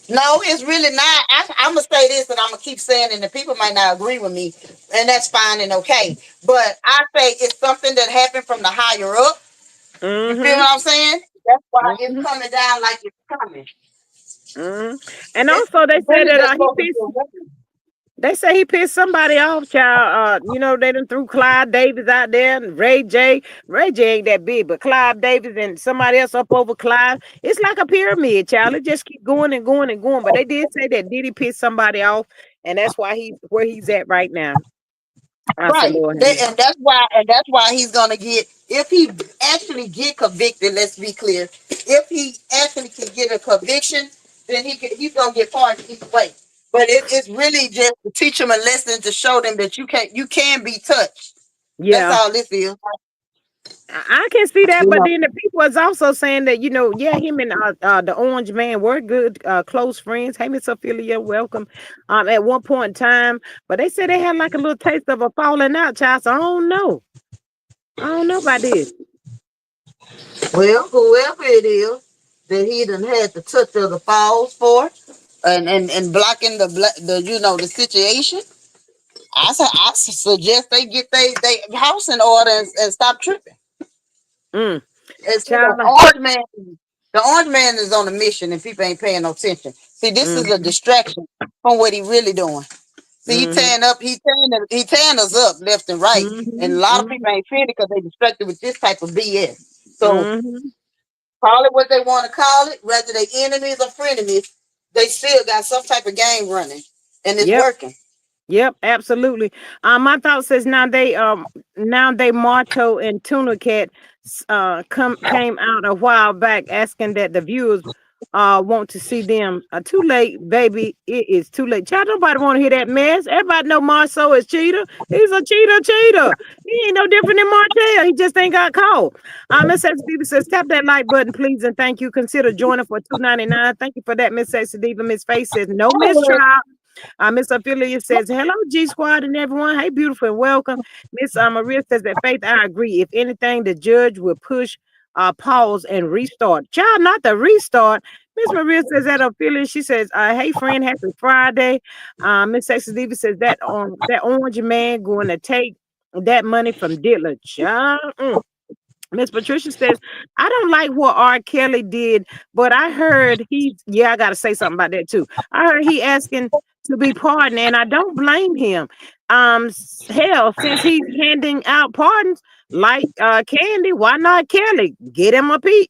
No, it's really not. I'm gonna say this, and I'm gonna keep saying it, and the people might not agree with me, and that's fine and okay. But I say it's something that happened from the higher up. You feel Mm-hmm. what I'm saying? That's why it's Mm-hmm. coming down like it's coming. Mm-hmm. And It's also, they said really that just he supposed to be pissed. a weapon. They say he pissed somebody off, child. They done threw Clyde Davis out there and Ray J. Ray J ain't that big, but Clyde Davis and somebody else up over Clyde. It's like a pyramid, child. It just keep going and going and going. But they did say that Diddy pissed somebody off, and that's why he's where he's at right now. I said, Right. Lord, have mercy. And that's why he's gonna get, if he actually get convicted, let's be clear. If he actually can get a conviction, then he's gonna get pardoned either way. But it's really just to teach them a lesson, to show them that you can be touched. That's Yeah, all this is. I can see that, You but know. then the people is also saying that yeah, him and the Orange Man were good close friends. Hey, Miss Ophelia, welcome. At one point in time, but they said they had like a little taste of a falling out, child. So I don't know about this. Well, whoever it is that he done had the touch of the falls for, and blocking the situation. I suggest they get they house in order, and stop tripping. Mm, And see, child. the orange man is on a mission, and people ain't paying no attention. See, this is a Mm-hmm, distraction from what he really doing. See, mm-hmm, he tearing us up left and right, and a mm-hmm, lot of mm-hmm, people ain't feeling because they distracted with this type of BS. So mm-hmm. call it what they want to call it, whether they enemies or frenemies, they still got some type of game running, and it's Yep. working. Yep, absolutely. My thought says now they Marto and Tuna Cat come came out a while back asking that the viewers want to see them. Too late, baby. It is too late. Child, nobody want to hear that mess. Everybody know Marceau is cheater. He's a cheater. He ain't no different than Martell. He just ain't got caught. Miss Sexy Diva says, tap that like button, please, and thank you. Consider joining for $2.99. Thank you for that, Miss Sexy Diva. Miss Face says, no mistrial. Miss Ophelia says, hello, G Squad and everyone. Hey, beautiful and welcome. Miss Maria says that Faith, I agree. If anything, the judge will push pause and restart. Child, not the restart. Miss Maria says that Ophelia. She says, hey, friend, happy Friday. Miss Sexy Diva says that orange man going to take that money from Diddler. Child. Miss Patricia says, I don't like what R. Kelly did, but I heard I got to say something about that too. I heard he asking to be pardoned, and I don't blame him. Hell, since he's handing out pardons like candy, why not Kelly? Get him a piece.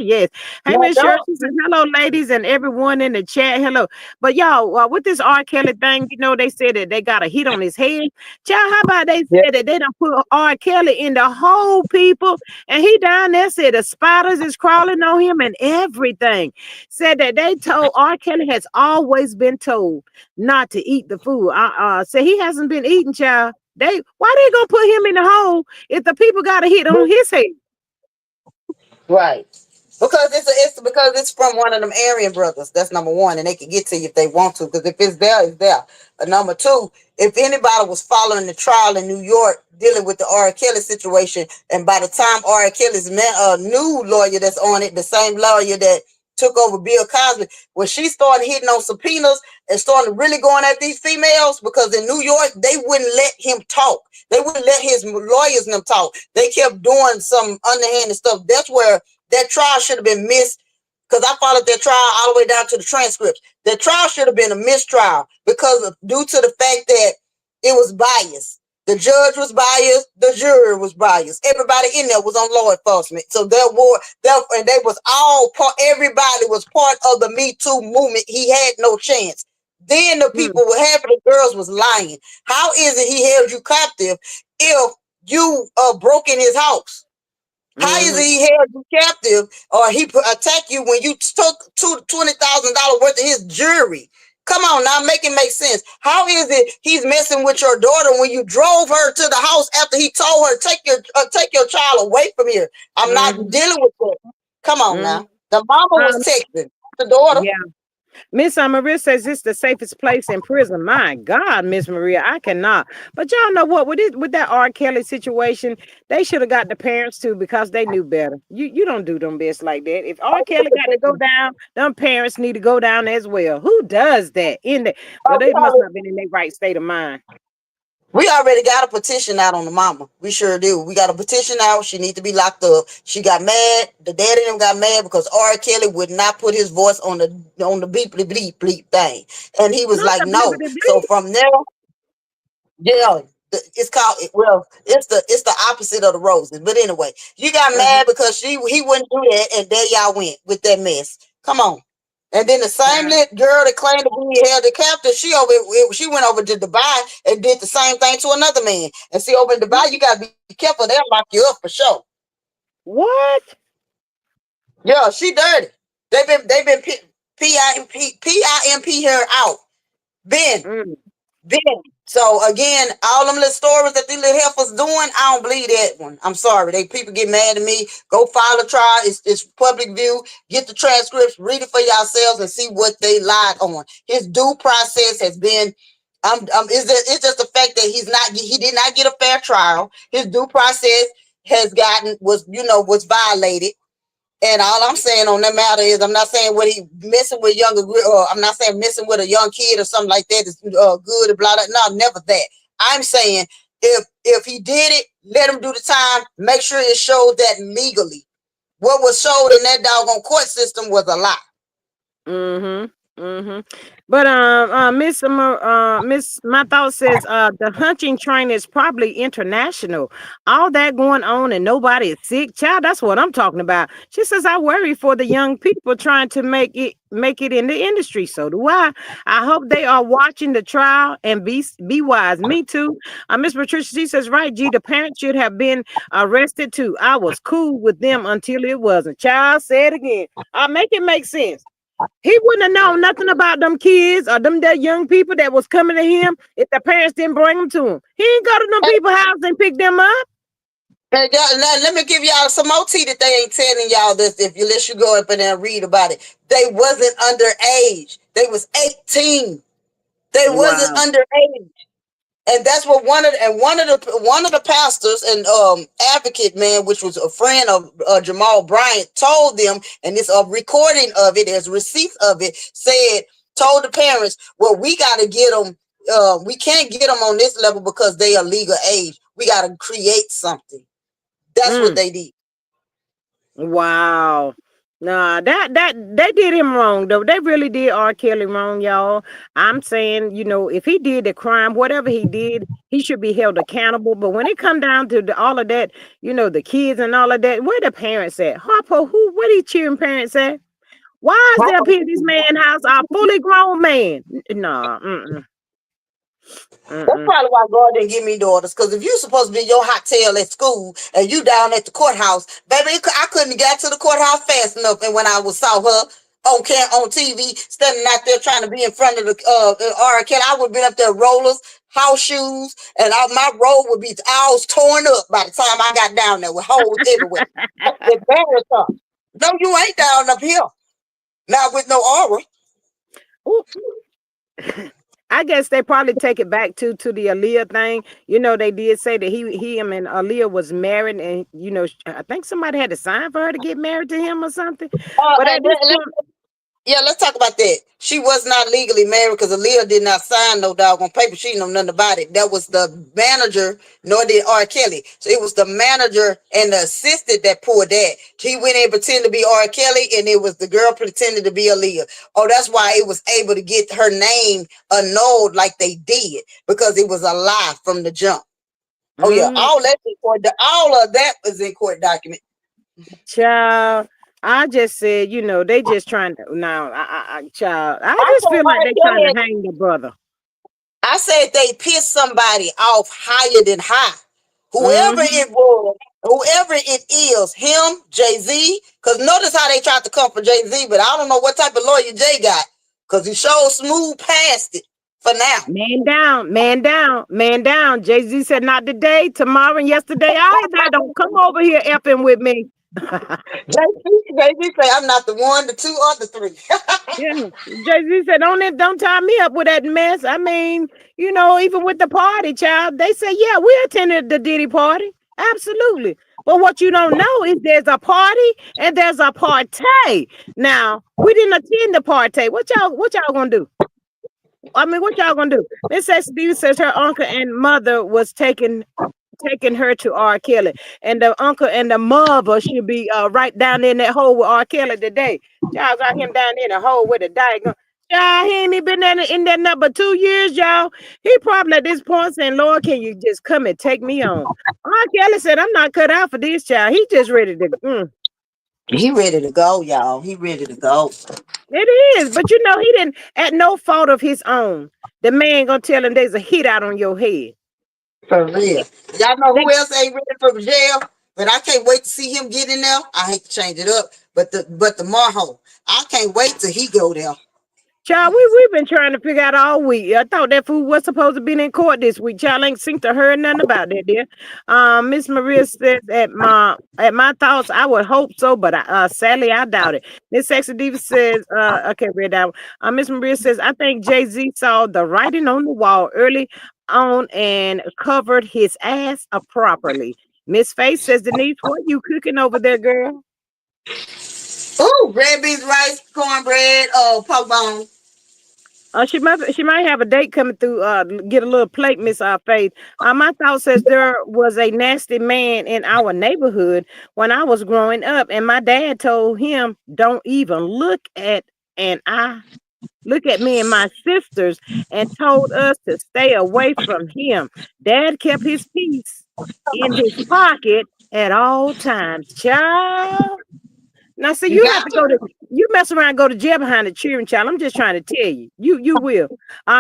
Yes. Hey, No, Miss Shirley, don't. she says, hello, ladies, and everyone in the chat. Hello. But y'all, with this R. Kelly thing, they said that they got a hit on his head. Child, how about they Yeah. said that they don't put R. Kelly in the whole people? And he down there said the spiders is crawling on him and everything. Said that they told R. Kelly has always been told not to eat the food. Said he hasn't been eating, child. Why they gonna put him in the hole if the people got a hit on his head? Right. Because it's from one of them Aryan brothers. That's number one, and they can get to you if they want to. Because if it's there, it's there. But number two, if anybody was following the trial in New York dealing with the R. Kelly situation, and by the time R. Kelly's new lawyer that's on it, the same lawyer that took over Bill Cosby, when she started hitting on subpoenas and started really going at these females, because in New York they wouldn't let him talk. They wouldn't let his lawyers and them talk. They kept doing some underhanded stuff. That's where that trial should have been missed, because I followed that trial all the way down to the transcripts. The trial should have been a mistrial because due to the fact that it was biased. The judge was biased. The jury was biased. Everybody in there was on law enforcement. So and they was all part. Everybody was part of the Me Too movement. He had no chance. Then the Mm, people, half of the girls was lying. How is it he held you captive if you broke in his house? How is mm-hmm. it he held you captive or he attacked you when you took $20,000 worth of his jewelry? Come on now, make it make sense. How is it he's messing with your daughter when you drove her to the house after he told her take your child away from here? I'm not Mm-hmm. dealing with that. Come on Mm-hmm. now. The mama was Um, texting the daughter. yeah. Miss Maria says it's the safest place in prison. My God, Miss Maria, I cannot. But y'all know what? With that R. Kelly situation, they should have got the parents too because they knew better. You don't do them best like that. If R. Kelly got to go down, them parents need to go down as well. Who does that in the? Well, We they must not been in their right state of mind. We already got a petition out on the mama. We sure do. We got a petition out. She need to be locked up. She got mad. The daddy and them got mad because R. Kelly would not put his voice on the beep bleep bleep bleep thing, and he was Not like, the no. blibbity So bleep. from there, yeah, it's called well, it's the opposite of the roses. But anyway, you got mad Uh-huh. because he wouldn't do that, and there y'all went with that mess. Come on. And then the same Child. little girl that claimed to be held the captive, she went over to Dubai and did the same thing to another man. And see, over in Dubai, you gotta be careful; they'll lock you up for sure. What? Yeah, she dirty. They've been PIMP her out. Ben, Mm. Then, so again, all them little stories that these little heifers doing, I don't believe that one. I'm sorry. They people get mad at me. Go file a trial. It's public view. Get the transcripts, read it for yourselves, and see what they lied on. His due process has been it's just the fact that he did not get a fair trial. His due process was violated. And all I'm saying on that matter is, I'm not saying what he messing with or I'm not saying messing with a young kid or something like that is good or blah blah. No, never that. I'm saying if he did it, let him do the time. Make sure it shows that legally. What was showed in that doggone court system was a lie. Mhm. Mhm. But Miss My Thought says the hunting train is probably international. All that going on and nobody is sick. Child, that's what I'm talking about. She says I worry for the young people trying to make it in the industry. So do I. I hope they are watching the trial and be wise. Me too. Miss Patricia, she says, right, G, the parents should have been arrested too. I was cool with them until it wasn't. Child, say it again. I make it make sense. He wouldn't have known nothing about them kids or them that young people that was coming to him if the parents didn't bring them to him. He ain't go to them people's house and pick them up. And now, let me give y'all some more tea that they ain't telling y'all this. If you let you go up in there and read about it, they wasn't underage. They was 18. They wasn't Wow. underage. And that's what one of the pastors and advocate man, which was a friend of Jamal Bryant, told them, and it's a recording of it, there's receipts of it, told the parents, well, we got to get them. We can't get them on this level because they are legal age. We got to create something. That's what Mm. they did. Wow. Nah, that they did him wrong though. They really did R. Kelly wrong, y'all. I'm saying, if he did the crime, whatever he did, he should be held accountable. But when it come down to all of that, the kids and all of that, where the parents at? Harpo, where these cheering parents at? Why is there up here in this man house a fully grown man? Nah, That's mm-mm. probably why God didn't give me daughters. Because if you supposed to be your hot tail at school and you down at the courthouse, baby, I couldn't have got to the courthouse fast enough. And when I saw her on TV, standing out there trying to be in front of the R. Kelly, I would have been up there rollers, house shoes, and my robe would be all torn up by the time I got down there with holes everywhere. That's embarrassed her. No, you ain't down up here. Not with no aura. Ooh. I guess they probably take it back to the Aaliyah thing. They did say that him and Aaliyah was married, and I think somebody had to sign for her to get married to him or something. But at And this point, yeah, let's talk about that. She was not legally married because Aaliyah did not sign no doggone paper. She didn't know nothing about it. That was the manager, nor did R. Kelly. So it was the manager and the assistant that pulled that. He went in and pretended to be R. Kelly, and it was the girl pretended to be Aaliyah. Oh, that's why it was able to get her name annulled like they did, because it was a lie from the jump. Oh yeah, Mm, all that in court. All of that is in court document. child, I just said, they just trying to now. Child, I I just said feel like right they trying to there. hang the brother. I said they pissed somebody off higher than high. Whoever Mm-hmm. it was, whoever it is, him, Jay Z. Because notice how they tried to come for Jay Z, but I don't know what type of lawyer Jay got. Because he showed smooth past it for now. Man down, man down, man down. Jay Z said, not today, tomorrow, and yesterday either. Don't come over here effing with me. Jay Z say, I'm not the one, the two, or the three. Yeah. Jay Z said, don't tie me up with that mess. I mean, even with the party, child, they said, yeah, we attended the Diddy party. Absolutely. But what you don't know is there's a party and there's a party. Now, we didn't attend the party. What y'all gonna do? I mean, what y'all gonna do? Miss Steve says her uncle and mother was taking her to R. Kelly, and the uncle and the mother should be right down there in that hole with R. Kelly today. Y'all got him down in the hole with a diagram. Y'all, he ain't even been in that number 2 years, y'all. He probably at this point saying, Lord, can you just come and take me on? R. Kelly said, I'm not cut out for this, child. He just ready to. He ready to go, y'all. He ready to go. It is, but he didn't, at no fault of his own. The man gonna tell him there's a hit out on your head. For real. Y'all know They who else ain't ready for jail? But I can't wait to see him get in there. I hate to change it up. But the Marho. I can't wait till he go there. Child, we've been trying to figure out all week. I thought that fool was supposed to be in court this week. Child ain't seem to heard nothing about that, dear. Miss Maria says at my thoughts, I would hope so, but sadly I doubt it. Miss Sexy Diva says, okay, read that one. Miss Maria says, I think Jay-Z saw the writing on the wall early on and covered his ass properly. Miss Faith says, Denise, what you cooking over there, girl? Ooh, red beans, rice, cornbread, pork bone. She might have a date coming through. Get a little plate, Miss Faith. My thought says there was a nasty man in our neighborhood when I was growing up, and my dad told him, "Don't even and I look at me and my sisters, and told us to stay away from him. Dad kept his peace in his pocket at all times, child." Now, see, You got to. you mess around, and go to jail behind a cheering child. I'm just trying to tell you, you will.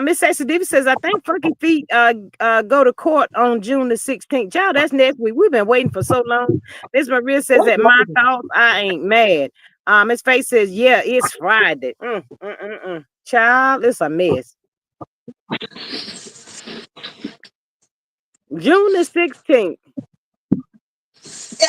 Miss Sexy Diva says, I think Funky Feet go to court on June the 16th. Child, that's next week. We've been waiting for so long. Miss Maria says, at my thoughts, I ain't mad. Miss Faith says, yeah, it's Friday. Child, it's a mess. June the 16th.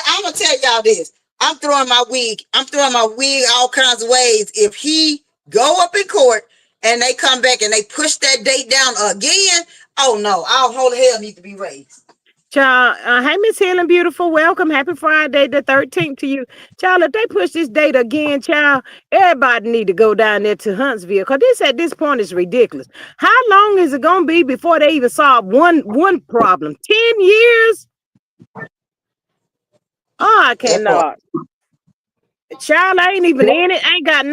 I'm gonna tell y'all this. I'm throwing my wig. I'm throwing my wig all kinds of ways. If he go up in court and they come back and they push that date down again, oh no, our whole hell need to be raised. Child, hey, Miss Healing Beautiful, welcome. Happy Friday the 13th to you. Child, if they push this date again, child, everybody need to go down there to Huntsville, because this at this point is ridiculous. How long is it going to be before they even solve one problem? 10 years? Oh, I That part. cannot. Child, I ain't even in it. Ain't got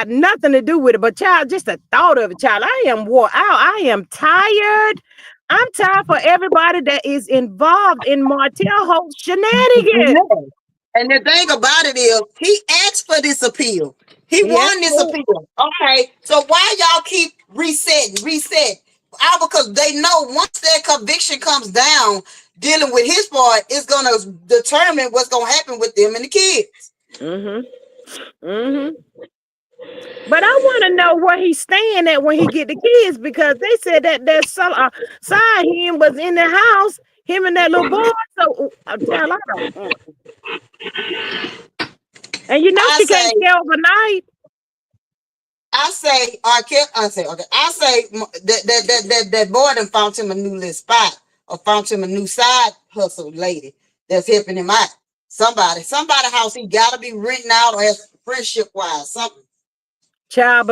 nothing to do with it. But child, just the thought of it, child. I am wore out. I am tired. I'm tired for everybody that is involved in Martell Holt shenanigans. Yeah. And the thing about it is, he asked for this appeal. He Yes, won this Lord. appeal. Okay, so why y'all keep reset? Because they know once that conviction comes down, dealing with his part, it's gonna determine what's gonna happen with them and the kids. Mm-hmm. Mm-hmm. But I want to know where he's staying at when he get the kids, because they said that there's some side him was in the house, him and that little boy. So child, I don't. And I she can't say stay overnight. I say, okay. I say that boy done found him a new little spot or found him a new side hustle lady that's helping him out. Somebody house he gotta be renting out or has friendship wise, something. Child,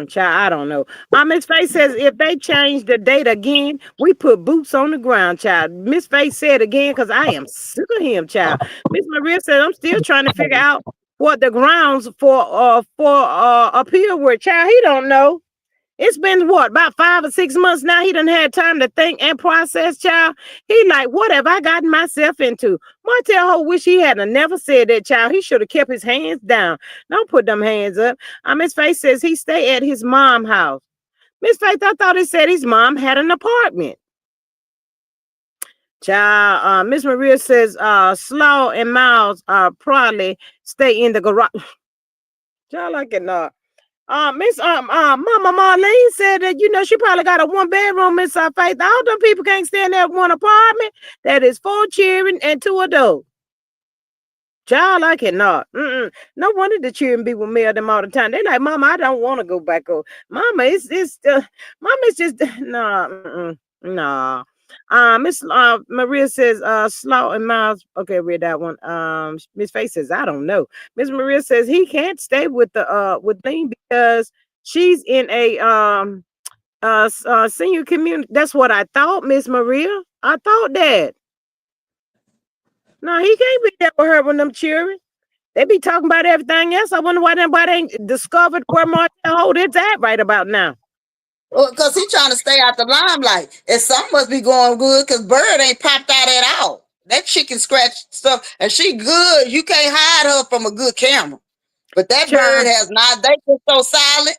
child, I don't know. Miss Faye says if they change the date again, we put boots on the ground, child. Miss Faye said again, because I am sick of him, child. Miss Maria said I'm still trying to figure out what the grounds for appeal were, child. He don't know. It's been what, about 5 or 6 months now. He done had time to think and process, child. He like, what have I gotten myself into? Martell Holt wish he hadn't never said that, child. He should have kept his hands down. Don't put them hands up. Miss Faith says he stay at his mom house. Miss Faith, I thought it said his mom had an apartment. Child, Miss Maria says Slaw and Miles probably stay in the garage. Child, I cannot. Miss Mama Marlene said that she probably got a 1 bedroom. Miss Faith, all them people can't stay in that one apartment. That is 4 children and 2 adults. Child, I cannot. No wonder the children be with me them all the time. They like, Mama, I don't want to go back over. Mama, Mama, it's just nah, nah. Miss Maria says Slaw and Miles. Okay, read that one. Miss Faith says I don't know. Miss Maria says he can't stay with the with Lean because she's in a senior community. That's what I thought, Miss Maria. I thought that. No, he can't be there with her with them children. They be talking about everything else. I wonder why nobody ain't discovered where Martell Holt is at right about now. Well, because he trying to stay out the limelight. And something must be going good because Bird ain't popped out at all. That chicken scratch stuff, and she good. You can't hide her from a good camera. But that Bird has not. They just so silent.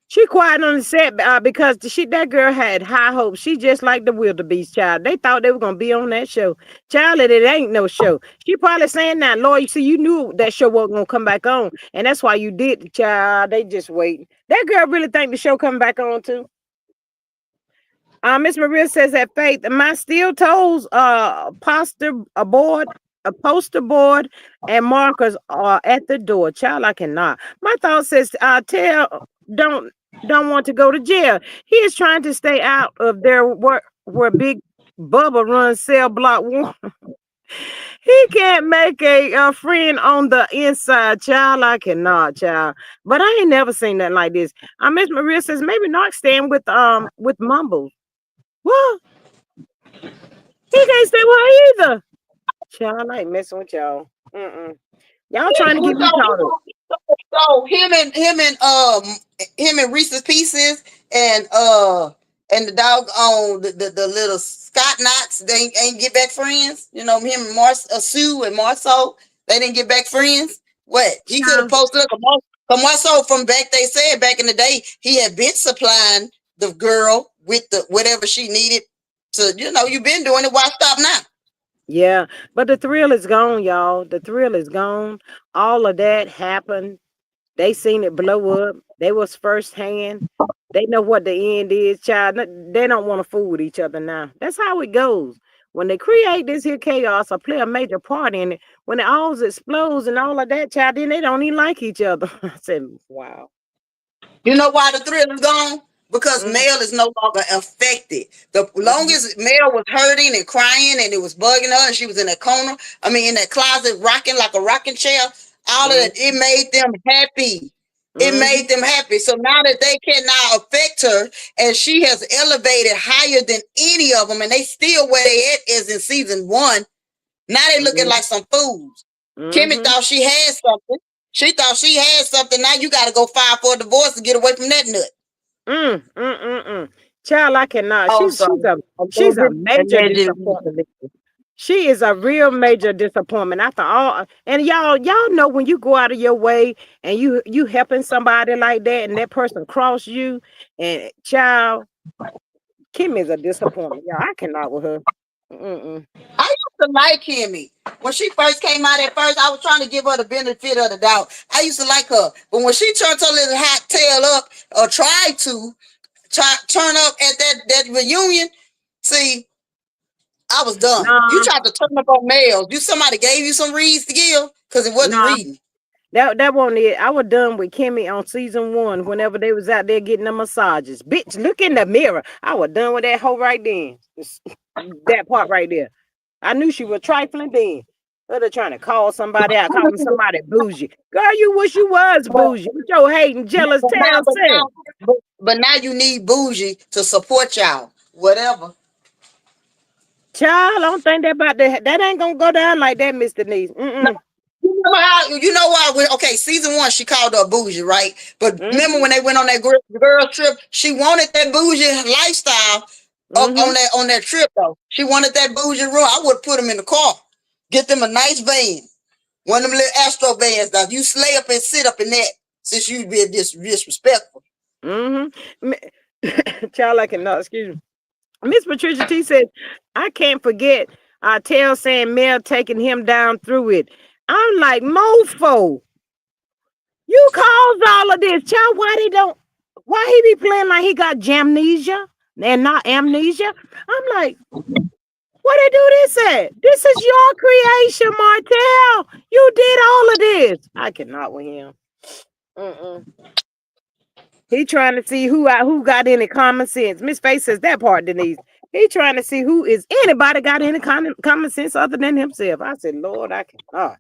She quiet on the set because that girl had high hopes. She just like the wildebeest, child. They thought they were gonna be on that show. Child, it ain't no show. She probably saying that, Lord, you see, you knew that show wasn't gonna come back on, and that's why you did the child. They just waiting. That girl really think the show coming back on too. Miss Maria says that Faith, my steel toes a poster board and markers are at the door. Child, I cannot. My thought says tell don't want to go to jail. He is trying to stay out of there where Big Bubba runs cell block 1. He can't make a friend on the inside, child. I cannot, child. But I ain't never seen nothing like this. Miss Maria says maybe not stand with Mumbles. What? He can't stay with her either. Child, I ain't messing with y'all. Y'all trying to get me caught up. So him and Reese's Pieces and the dog on the little Scott Knox, they ain't get back friends. You know, him and Sue and Marceau, they didn't get back friends. What? He could have posted up Marceau from back, they said back in the day, he had been supplying the girl with the whatever she needed to, you've been doing it. Why stop now? Yeah, but the thrill is gone, y'all. The thrill is gone. All of that happened. They seen it blow up. They was firsthand. They know what the end is, child. They don't want to fool with each other now. That's how it goes. When they create this here chaos or play a major part in it, when it all explodes and all of that, child, then they don't even like each other. I said, wow. You know why the thrill is gone? Because Mel is no longer affected. The longest Mel was hurting and crying and it was bugging her and she was in that corner, in that closet rocking like a rocking chair. All of that, it made them happy. It made them happy. So now that they cannot affect her and she has elevated higher than any of them and they still where they at is in season 1, now they looking like some fools. Kimmy thought she had something. She thought she had something. Now you got to go file for a divorce to get away from that nut. Child, I cannot. She's a major disappointment. She is a real major disappointment. After all, and y'all know when you go out of your way and you helping somebody like that, and that person cross you, and child, Kim is a disappointment. Y'all, I cannot with her. I used to like Kimmy. When she first came out at first, I was trying to give her the benefit of the doubt. I used to like her. But when she turned her little hot tail up or tried to turn up at that reunion, see, I was done. You tried to turn up on males. Somebody gave you some reads to give because it wasn't reading. That wasn't it. I was done with Kimmy on season 1 whenever they was out there getting the massages. Bitch, look in the mirror. I was done with that hoe right then. That part right there. I knew she was trifling then. They're trying to call somebody out, calling somebody bougie. Girl, you wish you was bougie with your hating, jealous tail self. But now you need bougie to support y'all. Whatever. Child, I don't think that ain't gonna go down like that, Miss Denise. You know why? Okay, season one, she called her bougie, right? But remember Mm-hmm. when they went on that girl trip, she wanted that bougie lifestyle up Mm-hmm. on that trip though. She wanted that bougie room. I would put them in the car, get them a nice van, one of them little Astro vans. Now you slay up and sit up in that since you be disrespectful. Mm-hmm. Child, I cannot, excuse me. Miss Patricia T said, I can't forget Tell saying Mel taking him down through it. I'm like, mofo, you caused all of this. Child, why he be playing like he got jamnesia and not amnesia? I'm like, what they do this at? This is your creation, Martell. You did all of this. I cannot with him. Mm-mm. He trying to see who got any common sense. Miss Face says that part, Denise. He trying to see who is anybody got any common sense other than himself. I said, Lord, I cannot.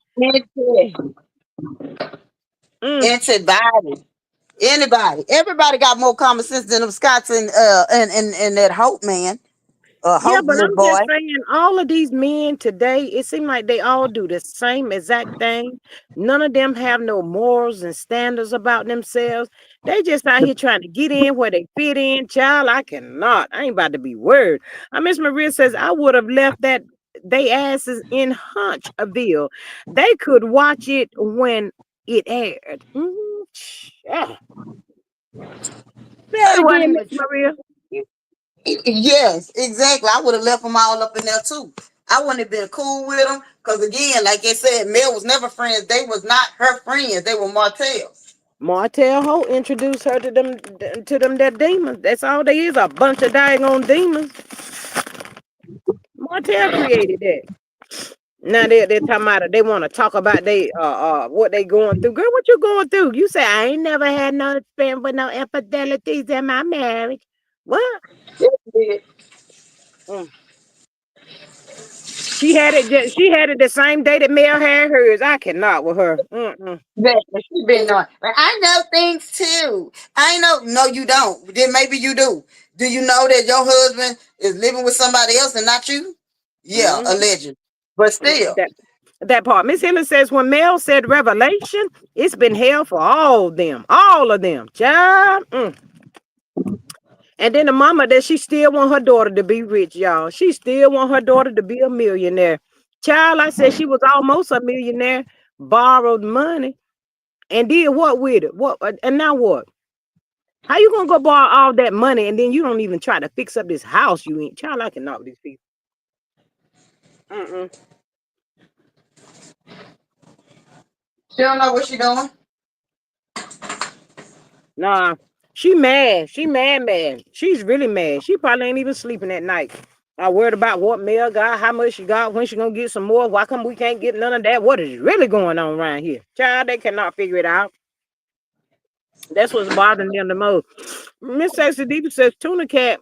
Mm. Anybody, anybody, everybody got more common sense than them Scots and that Holt man, Yeah, Holt but little I'm boy. just saying, all of these men today, it seems like they all do the same exact thing. None of them have no morals and standards about themselves. They just out here trying to get in where they fit in. Child, I cannot. I ain't about to be worried. Miss Maria says I would have left that they asses in Hunchville. They could watch it when it aired. Yeah. Say it It wasn't again, Miss even Maria. true. Yes, exactly. I would have left them all up in there too. I wouldn't have been cool with them because again, like I said, Mel was never friends. They was not her friends. They were Martell's. Martell Holt introduced her to them that demons. That's all they is, a bunch of daggone demons. Martell created that. Now they're talking about it. They want to talk about they what they going through. Girl, what you going through? You say I ain't never had no experience with no infidelities in my marriage. What? Mm. She had it the same day that Mel had hers. I cannot with her. Mm-mm. Exactly. She been on. But I know things too. I know. No, you don't. Then maybe you do. Do you know that your husband is living with somebody else and not you? Yeah, Mm-hmm. alleged. But still, That part. Miss Helen says when Mel said revelation, it's been hell for all of them. Child. Mm. And then the mama that she still want her daughter to be rich, y'all. She still want her daughter to be a millionaire. Child, I said she was almost a millionaire, borrowed money, and did what with it? What and now what? How you gonna go borrow all that money and then you don't even try to fix up this house you in? Child, I cannot with these people. Mm-mm. she don't know what she doing. Nah, she mad. She mad. She's really mad. She probably ain't even sleeping at night. I worried about what Mel got, how much she got, when she gonna get some more. Why come we can't get none of that? What is really going on around here? Child, they cannot figure it out. That's what's bothering them the most. Miss Sexy Deep says Tuna Cat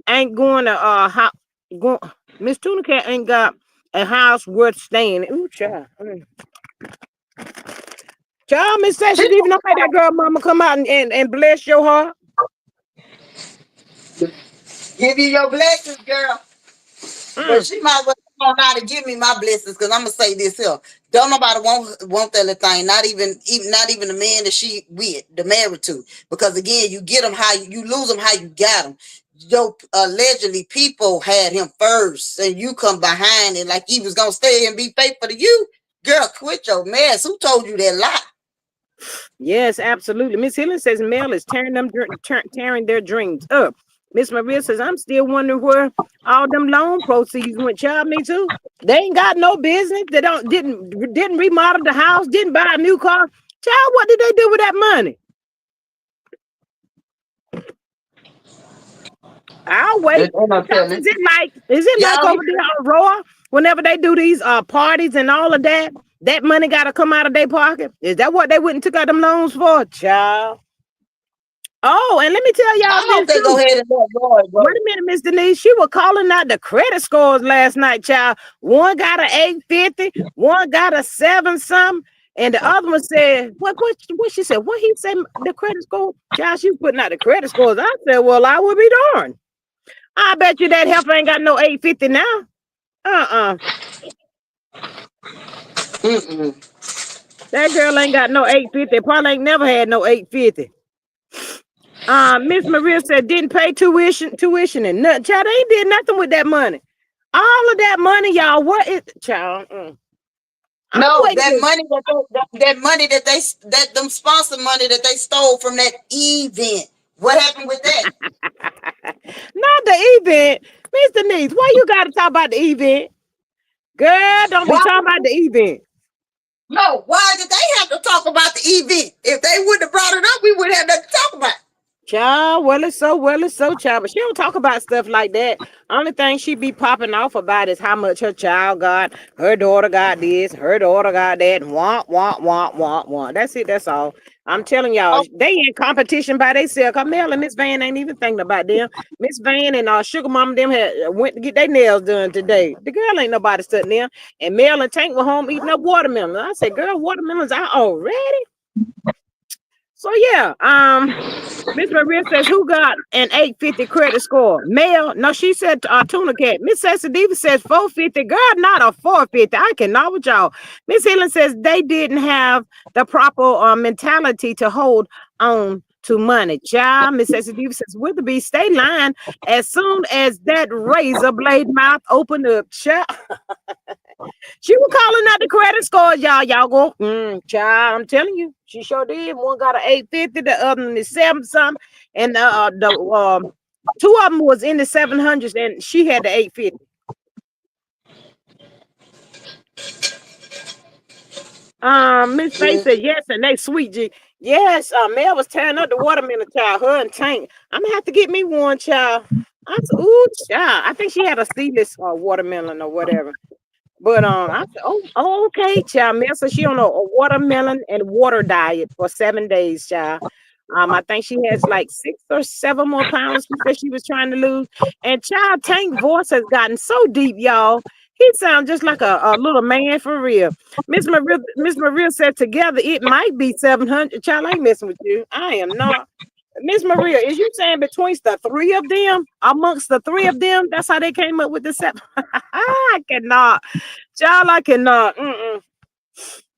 ain't going to go, Miss Tuna Cat ain't got a house worth staying in. Ooh, child. Child, Miss She Sexy Deep, don't make that girl mama come out and bless your heart. give you your blessings, girl. But Mm. she might well come on out and give me my blessings because I'm gonna say this here. Don't nobody want that little thing. Not even the man that she with, the married to. Because again, you get them how you lose them how you got them. Yo, allegedly people had him first, and you come behind it like he was gonna stay and be faithful to you. Girl, quit your mess. Who told you that lie? Yes, absolutely. Miss Helen says Mel is tearing their dreams up. Miss Maria says I'm still wondering where all them loan proceeds went. Child, me too. They ain't got no business. They didn't remodel the house. Didn't buy a new car. Child, what did they do with that money? I'll wait. There's no Because telling. is it like Y'all, over there on Roar? Whenever they do these parties and all of that, that money got to come out of their pocket. Is that what they went and took out them loans for, child? Oh, and let me tell y'all I hope this they go too. ahead and let Lord Wait go. a minute, Miss Denise. She was calling out the credit scores last night, child. One got a 850, one got a 7 something, and the other one said, what she said, what he said the credit score? Child, she was putting out the credit scores. I said, well, I would be darned. I bet you that heifer ain't got no 850 now. Uh-uh. Mm-mm. That girl ain't got no 850. Probably ain't never had no 850. Miss Maria said didn't pay tuition and nothing. Child, they ain't did nothing with that money. All of that money, y'all. What is child? I'm No, waiting. that money that them sponsor money that they stole from that event. What happened with that? Not the event. Miss Denise, why you gotta talk about the event? Girl, don't be Why? talking about the event. No, why did they have to talk about the event? If they wouldn't have brought it up, we wouldn't have nothing to talk about. Child, well, it's so, child, but she don't talk about stuff like that. Only thing she be popping off about is how much her child got, her daughter got this, her daughter got that, and want. That's it, that's all. I'm telling y'all, Oh, they in competition by themselves. Cause Mel and Miss Van ain't even thinking about them. Miss Van and Sugar Mama them had went to get their nails done today. The girl ain't nobody sitting there. And Mel and Tank were home eating up watermelon. I said, girl, watermelons out already? So yeah, Miss Maria says, who got an 850 credit score? Mel? No, she said Tuna Cat. Miss Sassy Diva says 450. Girl, not a 450. I cannot with y'all. Miss Helen says they didn't have the proper mentality to hold on to money. Child, Miss Sassy Diva says, Witherby, stay lying. As soon as that razor blade mouth opened up, child. She was calling out the credit scores, y'all. Y'all go, child, I'm telling you, she sure did. One got an 850, the other one is 7 something, and two of them was in the 700s, and she had the 850. Miss Faye yeah. said yes, and they sweet G. Yes, Mel was tearing up the watermelon, child. Her and Tank. I'm gonna have to get me one, child. I said, ooh, child. I think she had a seedless watermelon or whatever. But I said, oh, okay, child. Mel said she on a watermelon and water diet for 7 days, child. I think she has like 6 or 7 more pounds. She said she was trying to lose. And child, Tank voice has gotten so deep, y'all. He sounds just like a little man for real. Miss Maria said together it might be 700. Child, I ain't messing with you. I am not. Miss Maria, is you saying between the three of them, amongst the three of them, that's how they came up with the 7? I cannot. Child, I cannot.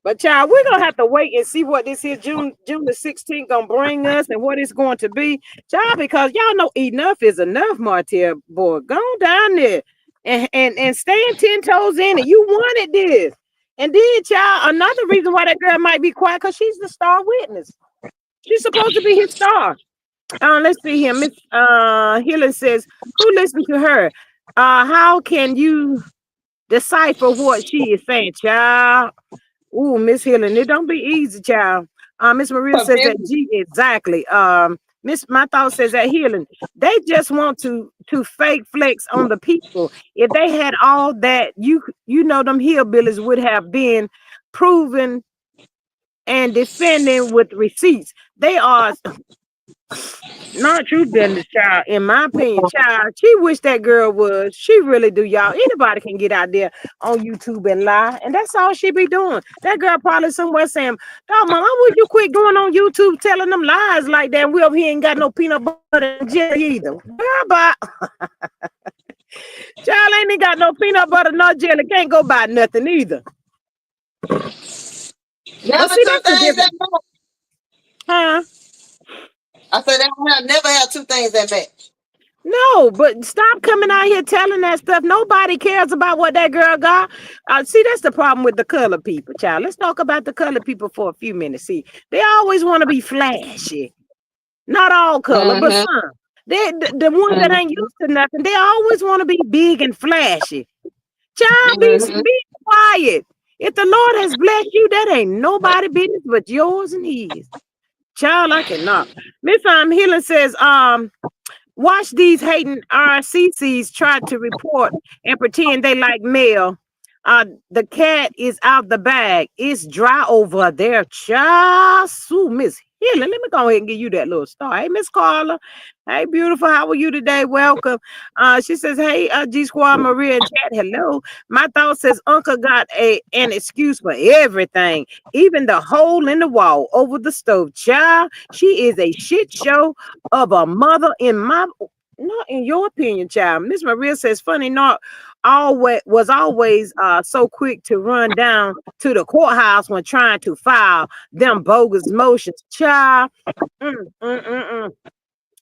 But child, we're gonna have to wait and see what this here June the 16th gonna bring us and what it's going to be. Child, because y'all know enough is enough, Martell boy. Go down there and stand 10 toes in it. You wanted this. And then, child, another reason why that girl might be quiet, because she's the star witness. She's supposed to be his star. Let's see here. Miss Helen says, who listened to her? How can you decipher what she is saying, child? Ooh, Miss Helen, it don't be easy, child. Miss Maria Her says that business. G exactly. Miss My Thought says that healing. They just want to fake flex on the people. If they had all that, you know them hillbillies would have been proven and defending with receipts. They are not true, Dennis, child. In my opinion, child, she wish that girl was. She really do, y'all. Anybody can get out there on YouTube and lie, and that's all she be doing. That girl probably somewhere saying, "Dog, mom, why would you quit going on YouTube telling them lies like that? We over here ain't got no peanut butter and jelly either." Girl, but child ain't even got no peanut butter, no jelly. Can't go buy nothing either. But Never see, two that's the things that difference, match. huh? I said they don't have never have two things that match. No, but stop coming out here telling that stuff. Nobody cares about what that girl got. See, that's the problem with the color people, child. Let's talk about the color people for a few minutes. See, they always want to be flashy. Not all color, but Mm-hmm. some. The ones that ain't Mm-hmm. used to nothing, they always want to be big and flashy. Child, Mm-hmm. be quiet. If the Lord has blessed you, that ain't nobody business but yours and his. Child, I cannot. Miss Healing says, watch these hating RCCs try to report and pretend they like mail. The cat is out the bag. It's dry over there. Child, Sue, Miss Helen. Let me go ahead and give you that little star. Hey, Miss Carla. Hey, beautiful. How are you today? Welcome. She says, hey, G Squad Maria and chat. Hello. My thought says Uncle got an excuse for everything, even the hole in the wall over the stove. Child, she is a shit show of a mother in my. not in your opinion, child. Miss Maria says, funny not always so quick to run down to the courthouse when trying to file them bogus motions, child. Mm, mm, mm, mm.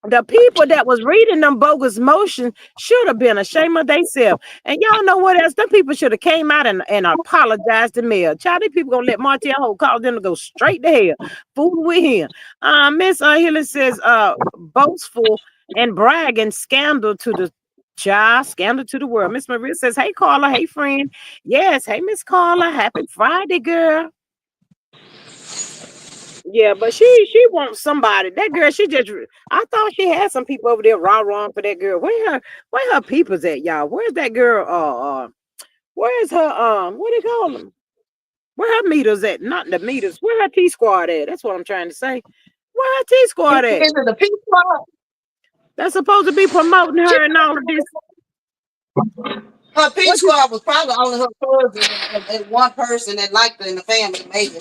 The people that was reading them bogus motions should have been ashamed of themselves. And y'all know what else? Them people should have came out and apologized to Mel. Child, these people gonna let Martell Holt call them to go straight to hell. Fooling with him. Miss Hiller says, boastful and bragging scandal to the child, scandal to the world. Miss Maria says, hey Carla, hey friend. Yes, hey Miss Carla, happy Friday, girl. Yeah, but she wants somebody. That girl, she just. I thought she had some people over there rah for that girl. Where her people's at, y'all? Where's that girl? Where's her what do you call them? Where her meters at? Not the meters. Where her T squad at? That's what I'm trying to say. Where her T squad at? Is it the people? That's supposed to be promoting her and all of this. Her P What you, squad was probably only her cousin and one person that liked her in the family, maybe.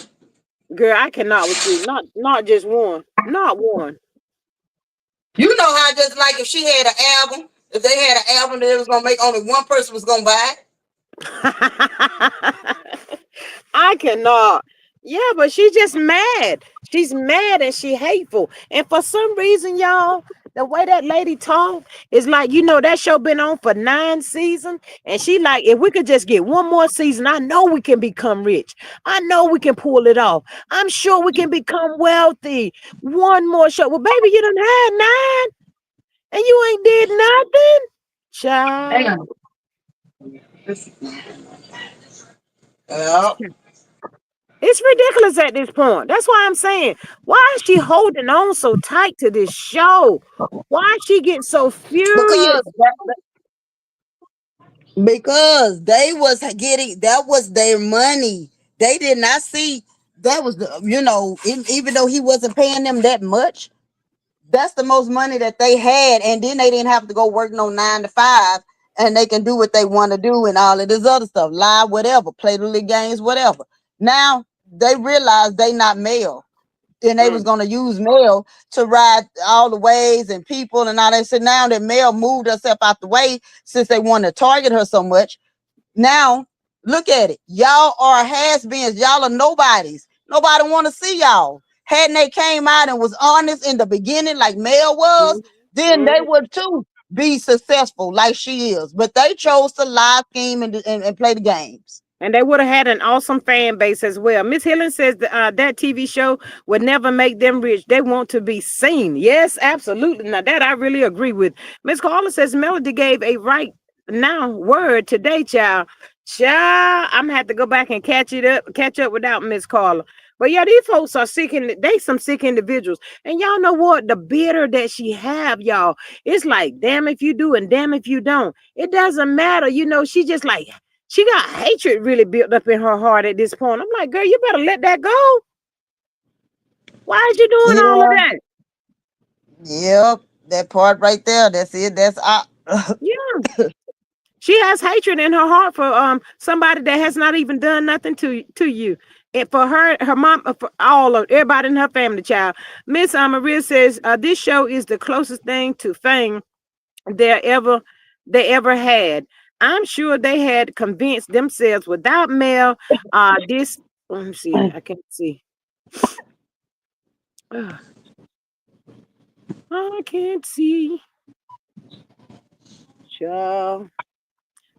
girl? I cannot with you. Not just one. Not one. You know how just like if she had an album, if they had an album that it was gonna make only one person was gonna buy it. I cannot. Yeah, but she's just mad. She's mad and she hateful. And for some reason, y'all, the way that lady talk is like, that show been on for 9 seasons. And she like, if we could just get one more season, I know we can become rich. I know we can pull it off. I'm sure we can become wealthy. One more show. Well, baby, you done had 9 and you ain't did nothing. Child. Damn. Yeah. It's ridiculous at this point. That's why I'm saying, why is she holding on so tight to this show? Why is she getting so furious? Because they was getting that was their money. They did not see that was the even though he wasn't paying them that much, that's the most money that they had, and then they didn't have to go work no 9 to 5, and they can do what they want to do and all of this other stuff, lie, whatever, play the little games, whatever. Now they realized they not male, and they was Mm. gonna use Mel to ride all the ways and people and all that. So now that Mel moved herself out the way, since they want to target her so much, now look at it. Y'all are has-beens. Y'all are nobodies. Nobody want to see y'all. Hadn't they came out and was honest in the beginning, like Mel was, then they Mm. would too be successful like she is. But they chose to lie, scheme, and play the games. And they would have had an awesome fan base as well. Miss Helen says that TV show would never make them rich. They want to be seen. Yes, absolutely. Now that I really agree with. Miss Carla says Melody gave a right now word today, child. Child, I'm gonna have to go back and catch up without Miss Carla. But yeah, these folks are sick, and they some sick individuals. And y'all know what? The bitter that she have, y'all, it's like, damn if you do and damn if you don't. It doesn't matter. She just like she got hatred really built up in her heart at this point. I'm like, girl, you better let that go. Why is you doing all of Yeah, that? yep. That part right there. That's it. That's Yeah. She has hatred in her heart for somebody that has not even done nothing to you. And for her mom, for all of everybody in her family, child. Miss Maria says this show is the closest thing to fame they ever they ever had. I'm sure they had convinced themselves without Mel. This let me see. I can't see. Ugh, I can't see. Child.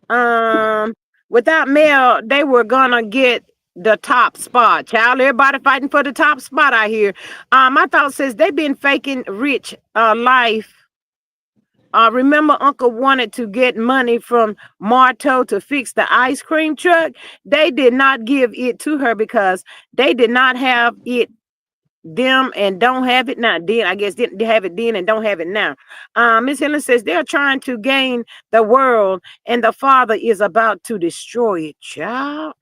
Um, Without Mel, they were gonna get the top spot. Child, everybody fighting for the top spot out here. My thought says they've been faking rich life. Remember, Uncle wanted to get money from Martell to fix the ice cream truck. They did not give it to her because they did not have it them and don't have it now. Then I guess didn't have it then and don't have it now. Miss Helen says they're trying to gain the world and the father is about to destroy it. Child.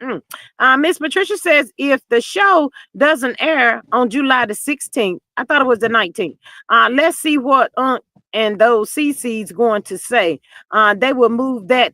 Miss Patricia says if the show doesn't air on July the 16th, I thought it was the 19th. Let's see what and those CC's going to say. They will move that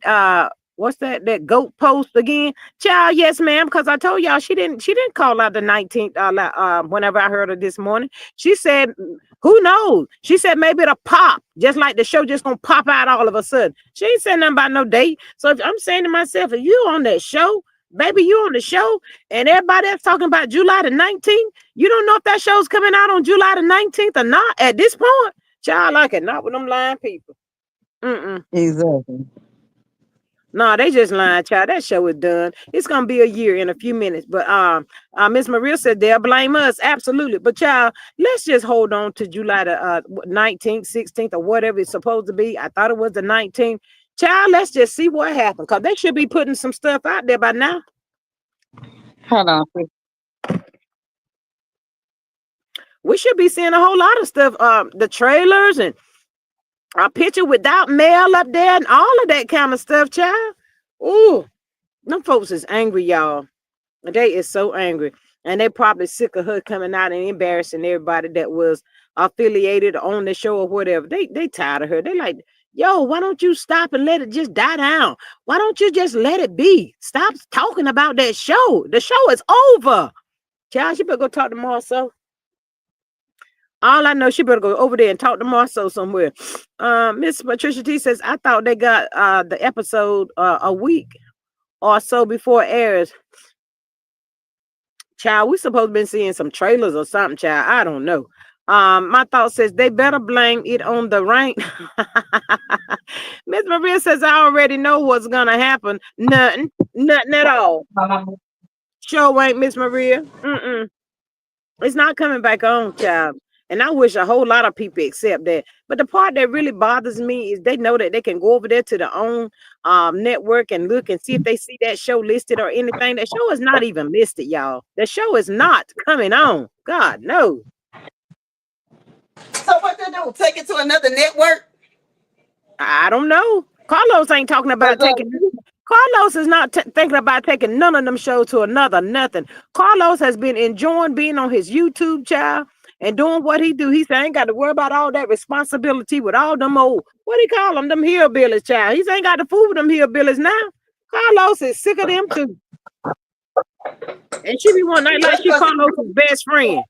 what's that goat post again? Child, yes, ma'am. Because I told y'all she didn't call out the 19th. Whenever I heard her this morning, she said, "Who knows?" She said maybe it'll pop, just like the show just gonna pop out all of a sudden. She ain't saying nothing about no date. So if I'm saying to myself, if you on that show, baby, you on the show, and everybody else talking about July the 19th, you don't know if that show's coming out on July the 19th or not at this point. Child, I cannot with them lying people. Mm-mm. Exactly. No, they just lying, child. That show is done. It's gonna be a year in a few minutes. But Miss Maria said they'll blame us. Absolutely. But child, let's just hold on to July the 19th, 16th, or whatever it's supposed to be. I thought it was the 19th. Child, let's just see what happens. Cause they should be putting some stuff out there by now. Hold on. We should be seeing a whole lot of stuff. The trailers and a picture without mail up there and all of that kind of stuff, child. Ooh, them folks is angry, y'all. They is so angry. And they probably sick of her coming out and embarrassing everybody that was affiliated on the show or whatever. They tired of her. They like, yo, why don't you stop and let it just die down? Why don't you just let it be? Stop talking about that show. The show is over. Child, you better go talk to Marcel. All I know, she better go over there and talk to Marcel somewhere. Miss Patricia T says, I thought they got the episode a week or so before it airs. Child, we supposed to been seeing some trailers or something, child. I don't know. My thought says they better blame it on the rain. Miss Maria says, I already know what's gonna happen. Nothing at all. Sure ain't, Miss Maria. It's not coming back on, child. And I wish a whole lot of people accept that. But the part that really bothers me is they know that they can go over there to their own network and look and see if they see that show listed or anything. That show is not even listed, y'all. The show is not coming on. God, no. So what they do? Take it to another network? I don't know. Carlos ain't talking about taking. Carlos is not thinking about taking none of them shows to another nothing. Carlos has been enjoying being on his YouTube, child, and doing what he do. He said, I ain't got to worry about all that responsibility with all them old, what do you call them hillbillies, child. He ain't got to fool with them hillbillies now. Carlos is sick of them too. And she be one night like she Carlos' best friend.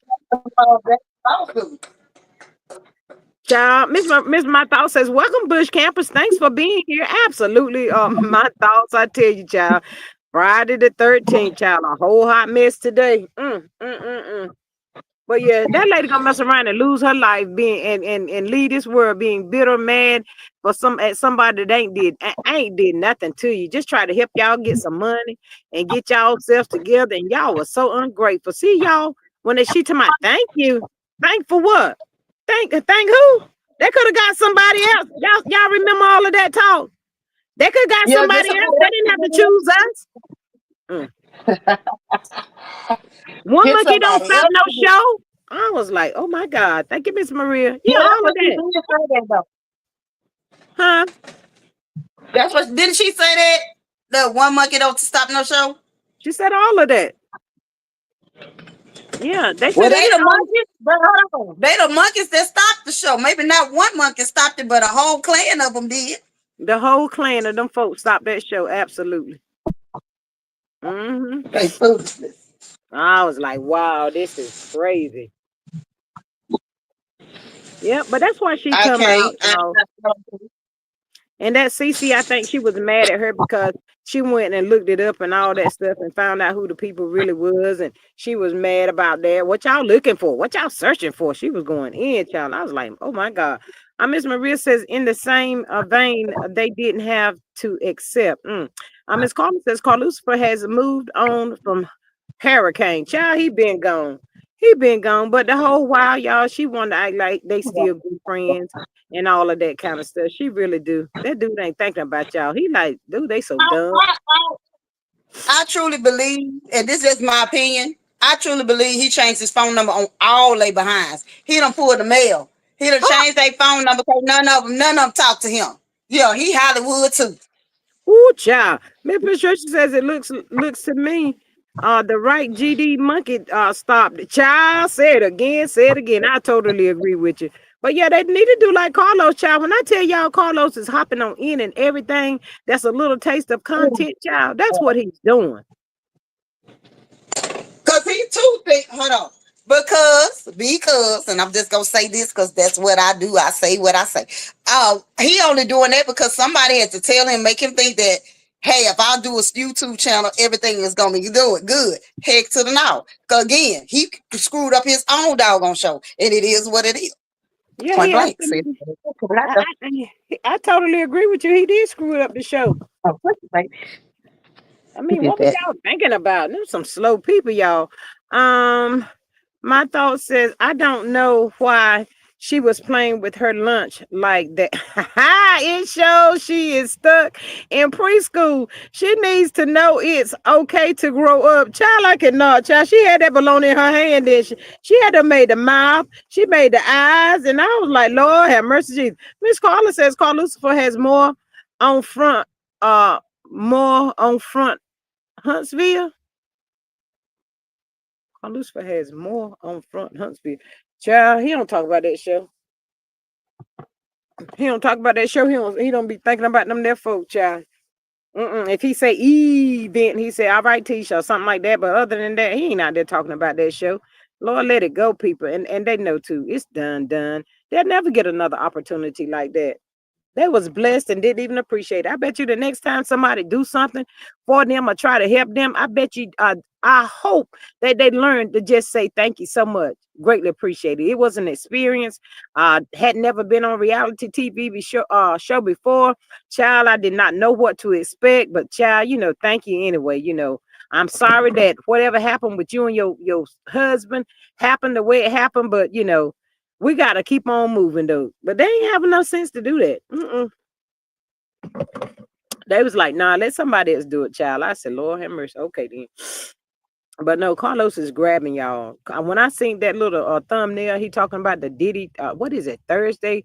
Child, Miss My Thoughts says, welcome, Bush Campers. Thanks for being here. Absolutely. My thoughts, I tell you, child. Friday the 13th, child. A whole hot mess today. But yeah, that lady gonna mess around and lose her life being and leave this world being bitter, mad for somebody that ain't did nothing to you. Just try to help y'all get some money and get y'all selves together. And y'all was so ungrateful. See y'all when she to my thank you. Thank for what? Thank who? They could have got somebody else. Y'all remember all of that talk? They could have got somebody else. They didn't have to choose us. One monkey don't stop no show. I was like, oh my God. Thank you, Miss Maria. Yeah, all of that. Huh? That's what, didn't she say that? The one monkey don't stop no show? She said all of that. Yeah, they Well, said they the monkeys. They the monkeys that stopped the show. Maybe not one monkey stopped it, but a whole clan of them did. The whole clan of them folks stopped that show. Absolutely. They foolishness. I was like, wow, this is crazy. Yeah, but that's why she come out. And that CC, I think she was mad at her because she went and looked it up and all that stuff and found out who the people really was. And she was mad about that. What y'all looking for? What y'all searching for? She was going in, child. I was like, oh my God. Miss Maria says, in the same vein, they didn't have to accept. Miss Carmen says, Carl Lucifer has moved on from Hurricane. Child, he been gone. He been gone. But the whole while, y'all, she wanted to act like they still good friends and all of that kind of stuff. She really do. That dude ain't thinking about y'all. He like, dude, they so dumb. I truly believe, and this is my opinion, I truly believe he changed his phone number on all they behinds. He done pulled the mail. He done changed their phone number because none of them talk to him. Yeah, he Hollywood too. Ooh, child. Miss Patricia says it looks to me. The right GD monkey stopped. Child, say it again. I totally agree with you. But yeah, they need to do like Carlos, child. When I tell y'all Carlos is hopping on in and everything, that's a little taste of content, child. That's what he's doing. Cause he too think, hold on. Because, and I'm just gonna say this because that's what I do. I say what I say. He only doing that because somebody had to tell him, make him think that, hey, if I do a YouTube channel, everything is gonna be doing good. Heck to the now. Cause again, he screwed up his own doggone show, and it is what it is. Yeah, Point he blank. See, absolutely. I totally agree with you. He did screw up the show. I he mean, did what was that. y'all thinking about? Them some slow people, y'all. Um, my thought says I don't know why she was playing with her lunch like that. It shows she is stuck in preschool. She needs to know it's okay to grow up. Child, I cannot. Child, she had that balloon in her hand. Then she had to make the mouth. She made the eyes, and I was like, Lord have mercy, Jesus. Miss Carla says Carl Lucifer has on front. Uh, more on front Huntsville. Carl Lucifer has more on front Huntsville. Child, he don't talk about that show. He don't talk about that show. He don't be thinking about them there folk, child. If he say event, he say all right, Tisha, or something like that. But other than that, he ain't out there talking about that show. Lord, let it go, people, and they know too. It's done. They'll never get another opportunity like that. They was blessed and didn't even appreciate it. I bet you the next time somebody do something for them or try to help them, I bet you, I hope that they learn to just say thank you so much. Greatly appreciated. It was an experience. Had never been on reality TV show before. Child, I did not know what to expect, but child, thank you anyway. I'm sorry that whatever happened with you and your husband happened the way it happened, but we got to keep on moving though. But they ain't have enough sense to do that. They was like, nah, let somebody else do it, child. I said, Lord have mercy. Okay, then. But no, Carlos is grabbing y'all. When I seen that little thumbnail, he talking about the Diddy, what is it, Thursday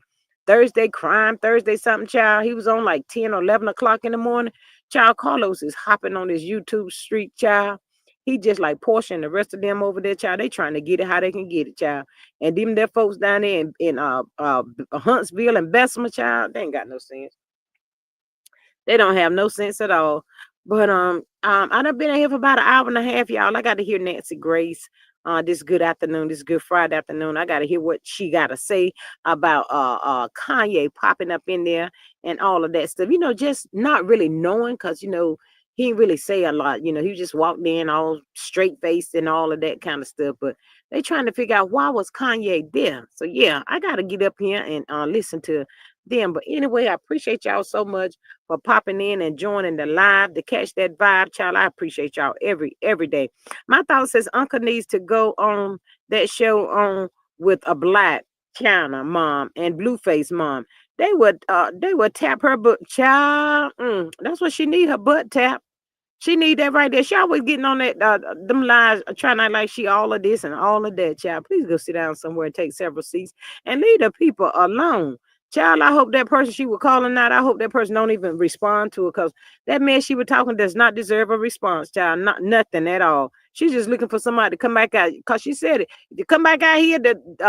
crime, Thursday something, child. He was on like 10 or 11 o'clock in the morning. Child, Carlos is hopping on this YouTube street, child. He just like Portia and the rest of them over there, child. They trying to get it how they can get it, child. And them there folks down there in Huntsville and Bessemer, child, they ain't got no sense. They don't have no sense at all. But I done been in here for about an hour and a half, y'all. I got to hear Nancy Grace this good afternoon, this good Friday afternoon. I got to hear what she got to say about Kanye popping up in there and all of that stuff. Just not really knowing because he didn't really say a lot. He just walked in all straight faced and all of that kind of stuff. But they trying to figure out why was Kanye there. So yeah, I got to get up here and listen to them. But anyway, I appreciate y'all so much for popping in and joining the live to catch that vibe, child. I appreciate y'all every day. My thought says Uncle needs to go on that show on with a black China mom and Blueface mom. They would tap her butt, child. That's what she need, her butt tap. She need that right there. She always getting on that them lies, trying to act like she all of this and all of that. Child, please go sit down somewhere and take several seats and leave the people alone. Child, I hope that person she was calling out, I hope that person don't even respond to her because that man she was talking does not deserve a response, child. Not nothing at all. She's just looking for somebody to come back out because she said it. If you come back out here,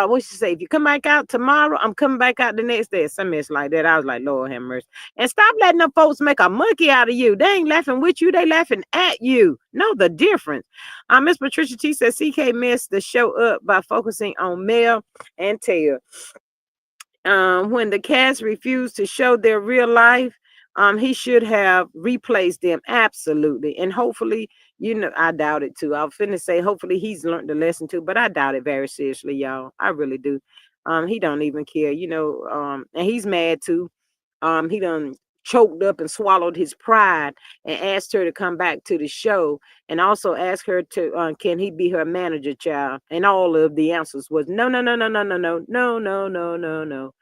what she say? If you come back out tomorrow, I'm coming back out the next day. Some mess like that. I was like, Lord have mercy. And stop letting them folks make a monkey out of you. They ain't laughing with you. They laughing at you. Know the difference. Miss Patricia T says CK messed the show up by focusing on Mel and Taylor. When the cast refused to show their real life, he should have replaced them absolutely. And hopefully, I doubt it too. I was finna say hopefully he's learned the lesson too, but I doubt it very seriously, y'all. I really do. He don't even care, and he's mad too. He done choked up and swallowed his pride and asked her to come back to the show and also asked her to can he be her manager, child? And all of the answers was no, no, no, no, no, no, no, no, no, no, no, no.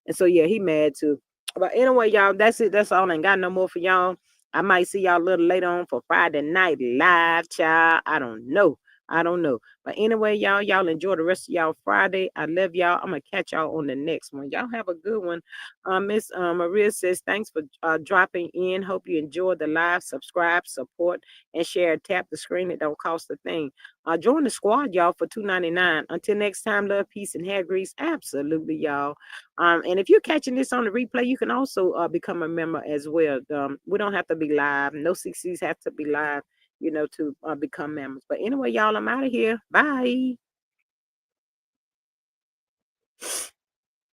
And so yeah, he mad too. But anyway, y'all, that's it. That's all. I ain't got no more for y'all. I might see y'all a little later on for Friday night live, child. I don't know. I don't know. But anyway, y'all enjoy the rest of y'all Friday. I love y'all. I'm gonna catch y'all on the next one. Y'all have a good one. Miss Maria says thanks for dropping in. Hope you enjoy the live. Subscribe, support, and share. Tap the screen. It don't cost a thing. Join the squad, y'all, for $2.99. Until next time, love, peace, and hair grease. Absolutely, y'all. And if you're catching this on the replay, you can also become a member as well. We don't have to be live. No 60s have to be live, to become members. But anyway, y'all, I'm out of here. Bye.